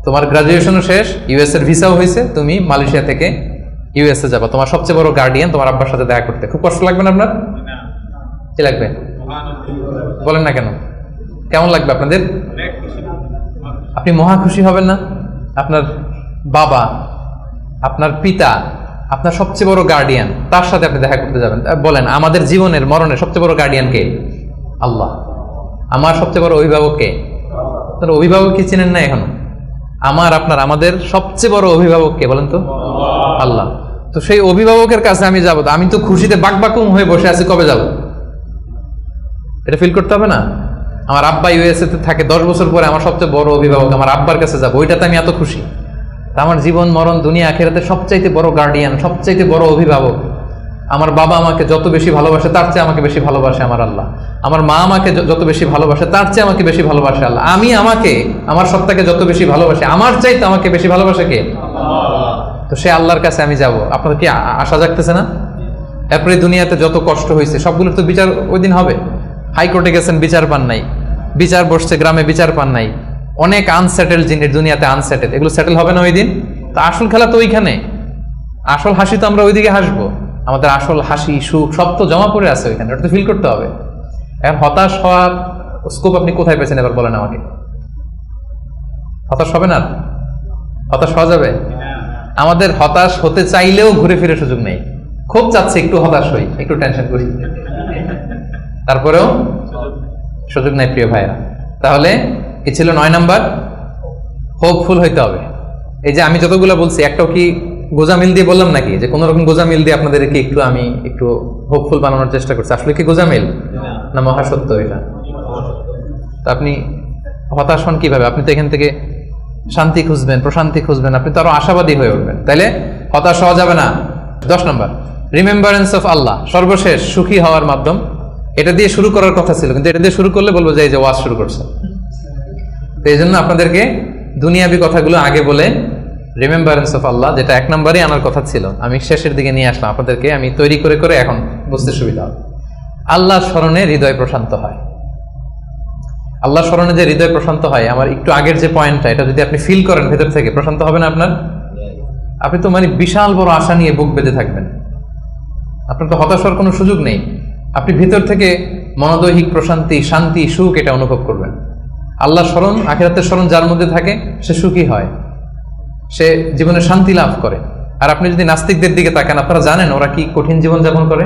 তোমার গ্রাজুয়েশনও শেষ, ইউএস এর ভিসাও হয়েছে, তুমি মালয়েশিয়া থেকে ইউএসএ যাবা, তোমার সবচেয়ে বড় গার্ডিয়ান তোমার আব্বার সাথে দেখা করতে, খুব কষ্ট লাগবে না আপনার? কি লাগবে বলেন না কেন? কেমন লাগবে আপনাদের? আপনি মহা খুশি হবেন না? আপনার বাবা, আপনার পিতা, আপনার সবচেয়ে বড় গার্ডিয়ান, তার সাথে আপনি দেখা করতে যাবেন। বলেন আমাদের জীবনের মরণের সবচেয়ে বড় গার্ডিয়ান কে? আল্লাহ। আমার সবচেয়ে বড় অভিভাবক কে? তাহলে অভিভাবক কি চিনেন না এখনো? আমার আপনার আমাদের সবচেয়ে বড় অভিভাবক কে বলেন তো? আল্লাহ। তো সেই অভিভাবকের কাছে আমি যাবো, আমি তো খুশিতে বাকবাকুম হয়ে বসে আছি, কবে যাব? এটা ফিল করতে হবে না? আমার আব্বা ইউএসএ তে থাকে, 10 বছর পরে আমার সবচেয়ে বড় অভিভাবক আমার আব্বার কাছে যাবো, ওইটাতে আমি এত খুশি। আমার জীবন মরণ দুনিয়া আখিরাতে সবচাইতে বড় গার্ডিয়ান, সবচাইতে বড় অভিভাবক আমার বাবা, আমাকে যত বেশি ভালোবাসে তার চেয়ে আমাকে বেশি ভালোবাসে আমার আল্লাহ। আমার মা আমাকে যত বেশি ভালোবাসে তার চেয়ে আমাকে বেশি ভালোবাসে আল্লাহ। আমি আমাকে, আমার সত্তাকে যত বেশি ভালোবাসে, আমার চাইতে আমাকে বেশি ভালোবাসে কে? তো সে আল্লাহর কাছে আমি যাব। আপনাদের কি আশা জাগতেছে না? এরপরে দুনিয়াতে যত কষ্ট হয়েছে সবগুলোর তো বিচার ওই দিন হবে। হাইকোর্টে গেছেন, বিচার পান নাই, বিচার বসছে গ্রামে, বিচার পান নাই, অনেক আনসেটেল জিনিস দুনিয়াতে আনসেটেল, এগুলো সেটেল হবে না ওই দিন? তো আসল খেলা তো ওইখানে, আসল হাসি তো আমরা ওইদিকে হাসবো, আমাদের আসল হাসি সুখ সব তো জমা পড়ে আছে ওইখানে, ওটা তো ফিল করতে হবে। এখন হতাশ হওয়ার স্কোপ আপনি কোথায় পেয়েছেন এবার বলেন আমাকে? হতাশ হবে না? হতাশ হওয়া যাবে? আমাদের হতাশ হতে চাইলেও ঘুরে ফিরে সুযোগ নেই। খুব চাচ্ছে একটু হতাশ হই, একটু টেনশন করি, তারপরেও সুযোগ নাই প্রিয় ভাইরা। তাহলে কি ছিল 9 নাম্বার? হোপফুল হইতে হবে। এই যে আমি যতগুলো বলছি একটাও কি গোজামিল দিয়ে বললাম নাকি? যে কোন রকম গোজামিল দিয়ে আপনাদেরকে আমি একটু হোপফুল বানানোর চেষ্টা করছি, আসলে কি গোজামিল না মহাসত্য এটা? তো আপনি হতাশ হন কিভাবে? আপনি তো এখান থেকে শান্তি খুঁজবেন, প্রশান্তি খুঁজবেন, আপনি তো আরো আশাবাদী হয়ে উঠবেন, তাইলে হতাশ হওয়া যাবে না। 10 নম্বর রিমেম্বারেন্স অফ আল্লাহ, সর্বশেষ সুখী হওয়ার মাধ্যম। এটা দিয়ে শুরু করার কথা ছিল, কিন্তু এটা দিয়ে শুরু করলে বলবো যে এই যে ওয়াজ শুরু করছে। তো এই জন্য আপনাদেরকে দুনিয়াবি কথাগুলো আগে বলে রিমেম্বারেন্স অফ আল্লাহ, যেটা 1 নম্বরে আনার কথা ছিল, আমি শেষের দিকে নিয়ে আসলাম আপনাদেরকে, আমি তৈরি করে করে এখন বুঝতে সুবিধা হবে। আল্লাহর স্মরণে হৃদয় প্রশান্ত হয়। আল্লাহর স্মরণে যে হৃদয় প্রশান্ত হয়, আমার একটু আগের যে পয়েন্টটা, এটা যদি আপনি ফিল করেন ভেতর থেকে, প্রশান্ত হবে না আপনার? আপনি তো মানে বিশাল বড় আশা নিয়ে বুক বেঁধে থাকবেন, আপনার তো হতাশ হওয়ার কোনো সুযোগ নেই। আপনি ভিতর থেকে মনোদৈহিক প্রশান্তি, শান্তি, সুখ এটা অনুভব করবেন। আল্লাহর স্মরণ, আখিরাতের স্মরণ যার মধ্যে থাকে সে সুখী হয়, সে জীবনে শান্তি লাভ করে। আর আপনি যদি নাস্তিকদের দিকে তাকান, আপনারা জানেন ওরা কি কঠিন জীবন যাপন করে।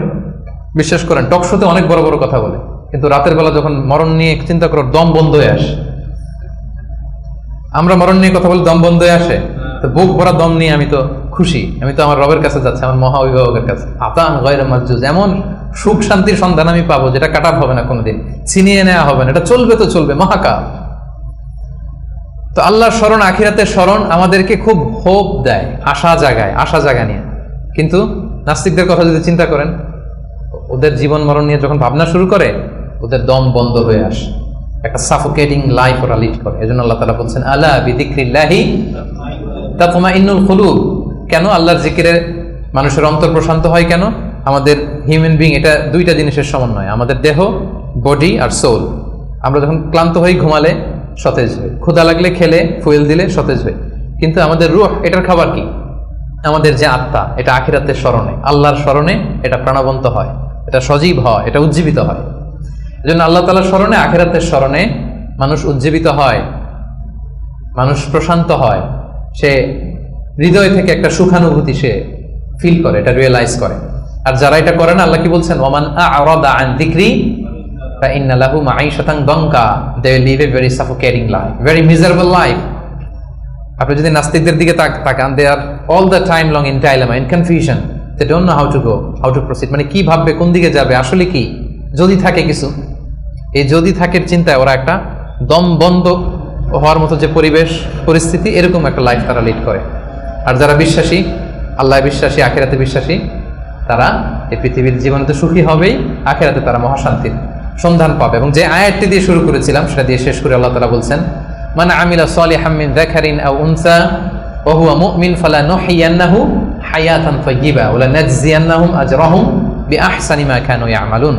বিশ্বাস করেন, টকশোতে অনেক বড় বড় কথা বলে, কিন্তু রাতের বেলা যখন মরণ নিয়ে চিন্তা করো দম বন্ধ হয়ে আসে। আমরা মরণ নিয়ে কথা বলি, দম বন্ধ হয়ে আসে, তো বুক ভরা দম নিয়ে আমি তো খুশি, আমি তো আমার রবের কাছে যাচ্ছি, আমার মহা অভিভাবকের কাছে। আতান গায়রা মাজজুজ, এমন সুখ শান্তির সন্ধান আমি পাবো যেটা কাটাপ হবে না কোনোদিন, ছিনিয়ে নেওয়া হবে না, এটা চলবে তো চলবে মহাকাল। তো আল্লাহর স্মরণ, আখিরাতের স্মরণ আমাদেরকে খুব হোপ দেয়, আশা জাগায়, আশা জাগা নিয়ে। কিন্তু নাস্তিকদের কথা যদি চিন্তা করেন, ওদের জীবন মরণ নিয়ে যখন ভাবনা শুরু করে, ওদের দম বন্ধ হয়ে আসে, একটা সাফোকেটিং লাইফ ওরা লিড করে। এজন্য আল্লাহ তাআলা বলছেন আলা বিযিকরিল্লাহি তাতমাইন্নুল কুলুব। কেন আল্লাহর জিকিরে মানুষের অন্তর প্রশান্ত হয়? কেন? আমাদের হিউম্যান বিং এটা দুইটা জিনিসের সমন্বয়, আমাদের দেহ, বডি আর সোল। আমরা যখন ক্লান্ত হই ঘুমালে সতেজ হই, ক্ষুধা লাগলে খেলে ফুয়েল দিলে সতেজ হই, কিন্তু আমাদের রূহ, এটার খাবার কি? আমাদের যে আত্মা, এটা আখিরাতের স্মরণে, আল্লাহর স্মরণে এটা প্রাণবন্ত হয়, এটা সজীব হয়, এটা উজ্জীবিত হয়। এজন্য আল্লাহ তাআলার স্মরণে, আখিরাতের স্মরণে মানুষ উজ্জীবিত হয়, মানুষ প্রশান্ত হয়, সে হৃদয় থেকে একটা সুখানুভূতি সে ফিল করে, এটা রিয়েলাইজ করে। আর যারা এটা করে না, আল্লাহ কি বলছেন? ওয়ামান আ'রাদা আন যিকরি ফাইন্না লাহু মাঈশাতান দানকা, they will live a very suffocating life, very miserable life. আপনি যদি নাস্তিকদের দিকে তাকান, they are all the time long in dilemma, in confusion, they don't know how to go, how to proceed, মানে কি ভাববে, কোন দিকে যাবে, আসলে কি যদি থাকে কিছু। এই যদি থাকের চিন্তায় ওরা একটা দম বন্ধ হওয়ার মতো যে পরিবেশ পরিস্থিতি, এরকম একটা লাইফ তারা লিড করে। আর যারা বিশ্বাসী, আল্লাহ বিশ্বাসী, আখিরাতে বিশ্বাসী, তারা এই পৃথিবীর জীবনে তো সুখী হবেই, আখিরাতে তারা মহাশান্তির সন্ধান পাবে। এবং যে আয়াতটি দিয়ে শুরু করেছিলাম সেটা দিয়ে শেষ করে আল্লাহ তাআলা বলছেন, মান আমিলা সালিহাম মিন যাকারিন আও উনসা ওয়া হুয়া মুমিন ফালানুহইয়ান্নাহু হায়াতান তাইয়্যিবা ওয়া লানাজজিয়ান্নাহুম আজরাহুম বিআহসানি মা কানু ইয়ামালুন।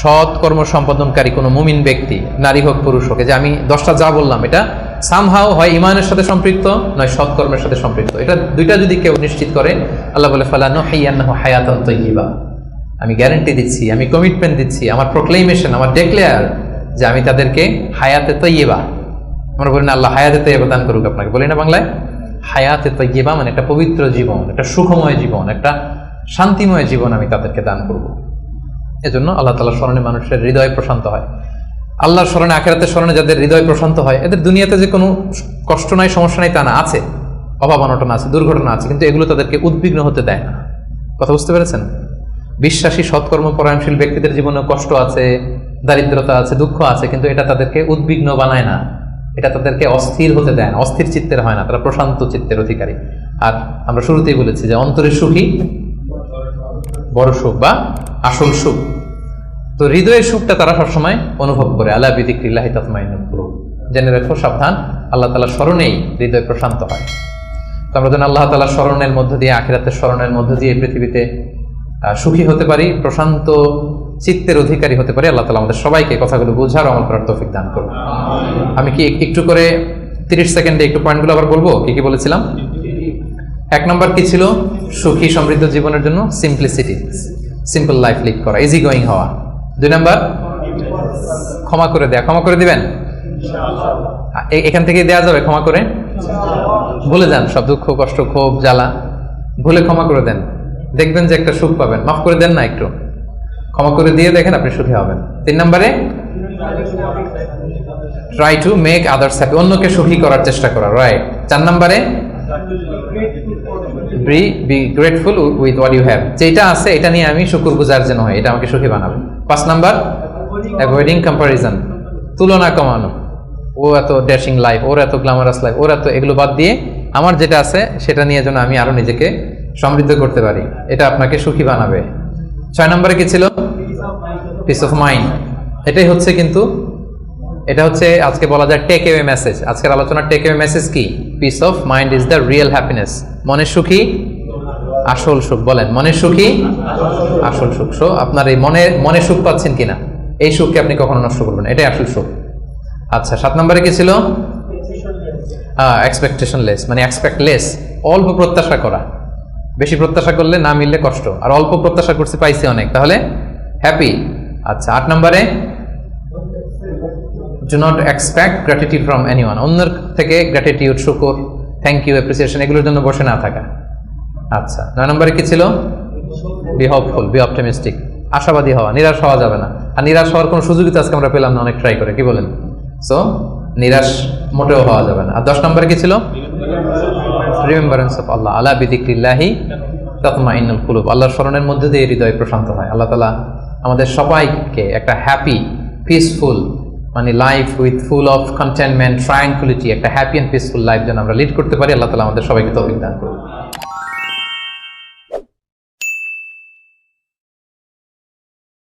সৎ কর্ম সম্পাদনকারী কোনো মুমিন ব্যক্তি, নারী হোক পুরুষ হোক, যে আমি 10টা যা বললাম এটা সামহাও হয় ইমানের সাথে সম্পৃক্ত, নয় সৎকর্মের সাথে সম্পৃক্ত। এটা দুইটা যদি কেউ নিশ্চিত করে, আল্লাহ বলে ফালানুহইয়ান্নাহু হায়াতান তাইয়্যিবা, আমি গ্যারান্টি দিচ্ছি, আমি কমিটমেন্ট দিচ্ছি, আমার প্রোক্লেমেশন, আমার ডিক্লেয়ার যে আমি তাদেরকে হায়াতে তাইয়্যিবা, আমরা বলি না আল্লাহ হায়াতে তাইয়্যিবা দান করুক আপনাকে, বলি না বাংলায়? হায়াতে তাইয়্যিবা মানে একটা পবিত্র জীবন, একটা সুখময় জীবন, একটা শান্তিময় জীবন আমি তাদেরকে দান করব। এজন্য আল্লাহ তাআলার স্মরণে মানুষের হৃদয় প্রশান্ত হয়। আল্লাহর স্মরণে, আখিরাতের স্মরণে যাদের হৃদয় প্রশান্ত হয়, এদের দুনিয়াতে যে কোনো কষ্ট নাই, সমস্যা নাই তা না, আছে, অভাব অনটন আছে, দুর্ঘটনা আছে, কিন্তু এগুলো তাদেরকে উদ্বিগ্ন হতে দেয় না। কথা বুঝতে পেরেছেন? বিশ্বাসী সৎকর্ম পরায়ণশীল ব্যক্তিদের জীবনে কষ্ট আছে, দারিদ্রতা আছে, দুঃখ আছে, কিন্তু এটা তাদেরকে উদ্বিগ্ন বানায় না, এটা তাদেরকে অস্থির হতে দেয় না, অস্থির চিত্তের হয় না, তারা প্রশান্ত চিত্তের অধিকারী। আর আমরা শুরুতেই বলেছি যে অন্তরের সুখী বড় সুখ বা আসল সুখ। তো হৃদয়ের সুখটা তারা সবসময় অনুভব করে। আলা বিযিকরিল্লাহি তাতমাইন্নুল কুলুব, জেনে রেখো, সাবধান, আল্লাহ তাআলার স্মরণেই হৃদয় প্রশান্ত হয়। তো আমরা যেন আল্লাহ তাআলার স্মরণের মধ্য দিয়ে, আখিরাতের স্মরণের মধ্য দিয়ে পৃথিবীতে সুখী হতে পারি, প্রশান্ত চিত্তের অধিকারী হতে পারি। আল্লাহ তাআলা আমাদের সবাইকে কথাগুলো বোঝার, আমল করার তৌফিক দান করুন। আমি কি একটু করে 30 সেকেন্ডে একটু পয়েন্টগুলো আবার বলবো, কি কি বলেছিলাম? 1 নম্বর কি ছিল? সুখী সমৃদ্ধ জীবনের জন্য সিম্পলিসিটি, সিম্পল লাইফ লিড করা, ইজি গোয়িং হওয়া। 2 নম্বর ক্ষমা করে দেয়া, ক্ষমা করে দিবেন, এখান থেকে দেয়া যাবে ক্ষমা করে, ভুলে যান সব দুঃখ কষ্ট ক্ষোভ জ্বালা, ভুলে ক্ষমা করে দেন, দেখবেন যে একটা সুখ পাবেন। মাফ করে দেন না, একটু ক্ষমা করে দিয়ে দেখেন আপনি সুখী হবেন। 3 নম্বরে try to make others happy, অন্যকে সুখী করার চেষ্টা করা, রাইট। 4 নম্বরে be grateful with what you have, যেটা আছে এটা নিয়ে আমি শুকরগুজার যেন হয়, এটা আমাকে সুখী বানাবে। 5 নাম্বার অ্যাভয়েডিং কম্পারিজন, তুলনা কমানো, ও এত ড্যাশিং লাইফ, ওর এত গ্ল্যামারাস লাইফ, ওর এত, এগুলো বাদ দিয়ে আমার যেটা আছে সেটা নিয়ে যেন আমি আরো নিজেকে সমৃদ্ধ করতে পারি, এটা আপনাকে সুখী বানাবে। 6 নম্বরে কি ছিল? Piece of mind. এটাই হচ্ছে, কিন্তু এটা হচ্ছে আজকে বলা যায় টেক অ্যাওয়ে মেসেজ। আজকের আলোচনার টেক অ্যাওয়ে মেসেজ কি? Piece of mind is the real happiness. মনের সুখী আসল সুখ। বলেন, মনের সুখী আসল সুখ। সো আপনার এই মনে সুখ পাচ্ছেন কিনা, এই সুখকে আপনি কখনো নষ্ট করবেন, এটাই আসল সুখ। আচ্ছা, 7 নম্বরে কি ছিল? এক্সপেকটেশন লেস, মানে এক্সপেক্ট লেস, অল্প প্রত্যাশা করা। বেশি প্রত্যাশা করলে না মিললে কষ্ট, আর অল্প প্রত্যাশা করছি পাইছি অনেক, তাহলে হ্যাপি। আচ্ছা, 8 নম্বরে do not expect gratitude from anyone, অন্যের থেকে গ্র্যাটিটিউড, শুকর, থ্যাংক ইউ, অ্যাপ্রিসিয়েশন, এগুলোর জন্য বসে না থাকা। আচ্ছা, 9 নম্বরে কি ছিল? বি হোপফুল, বি অপটিমিস্টিক, আশাবাদী হওয়া, নিরাশ হওয়া যাবে না। আর নিরাশ হওয়ার কোনো সুযোগই তো আজকে আমরা পেলাম না, অনেক ট্রাই করে, কি বলেন? সো নিরাশ মোটেও হওয়া যাবে না। আর 10 নম্বরে কি ছিল? রিমেম্বারেন্স অফ আল্লাহ, আলা বিযিকরিল্লাহি তাতমাইন্নুল কুলুব, আল্লাহর স্মরণের মধ্যে দিয়ে হৃদয় প্রশান্ত হয়। আল্লাহ তাআলা আমাদের সবাইকে একটা হ্যাপি, পিসফুল, মানে life with full of contentment, tranquility, একটা হ্যাপি অ্যান্ড পিসফুল লাইফ যেন আমরা লিড করতে পারি। আল্লাহ তাআলা আমাদের সবাইকে তৌফিক দান করুন।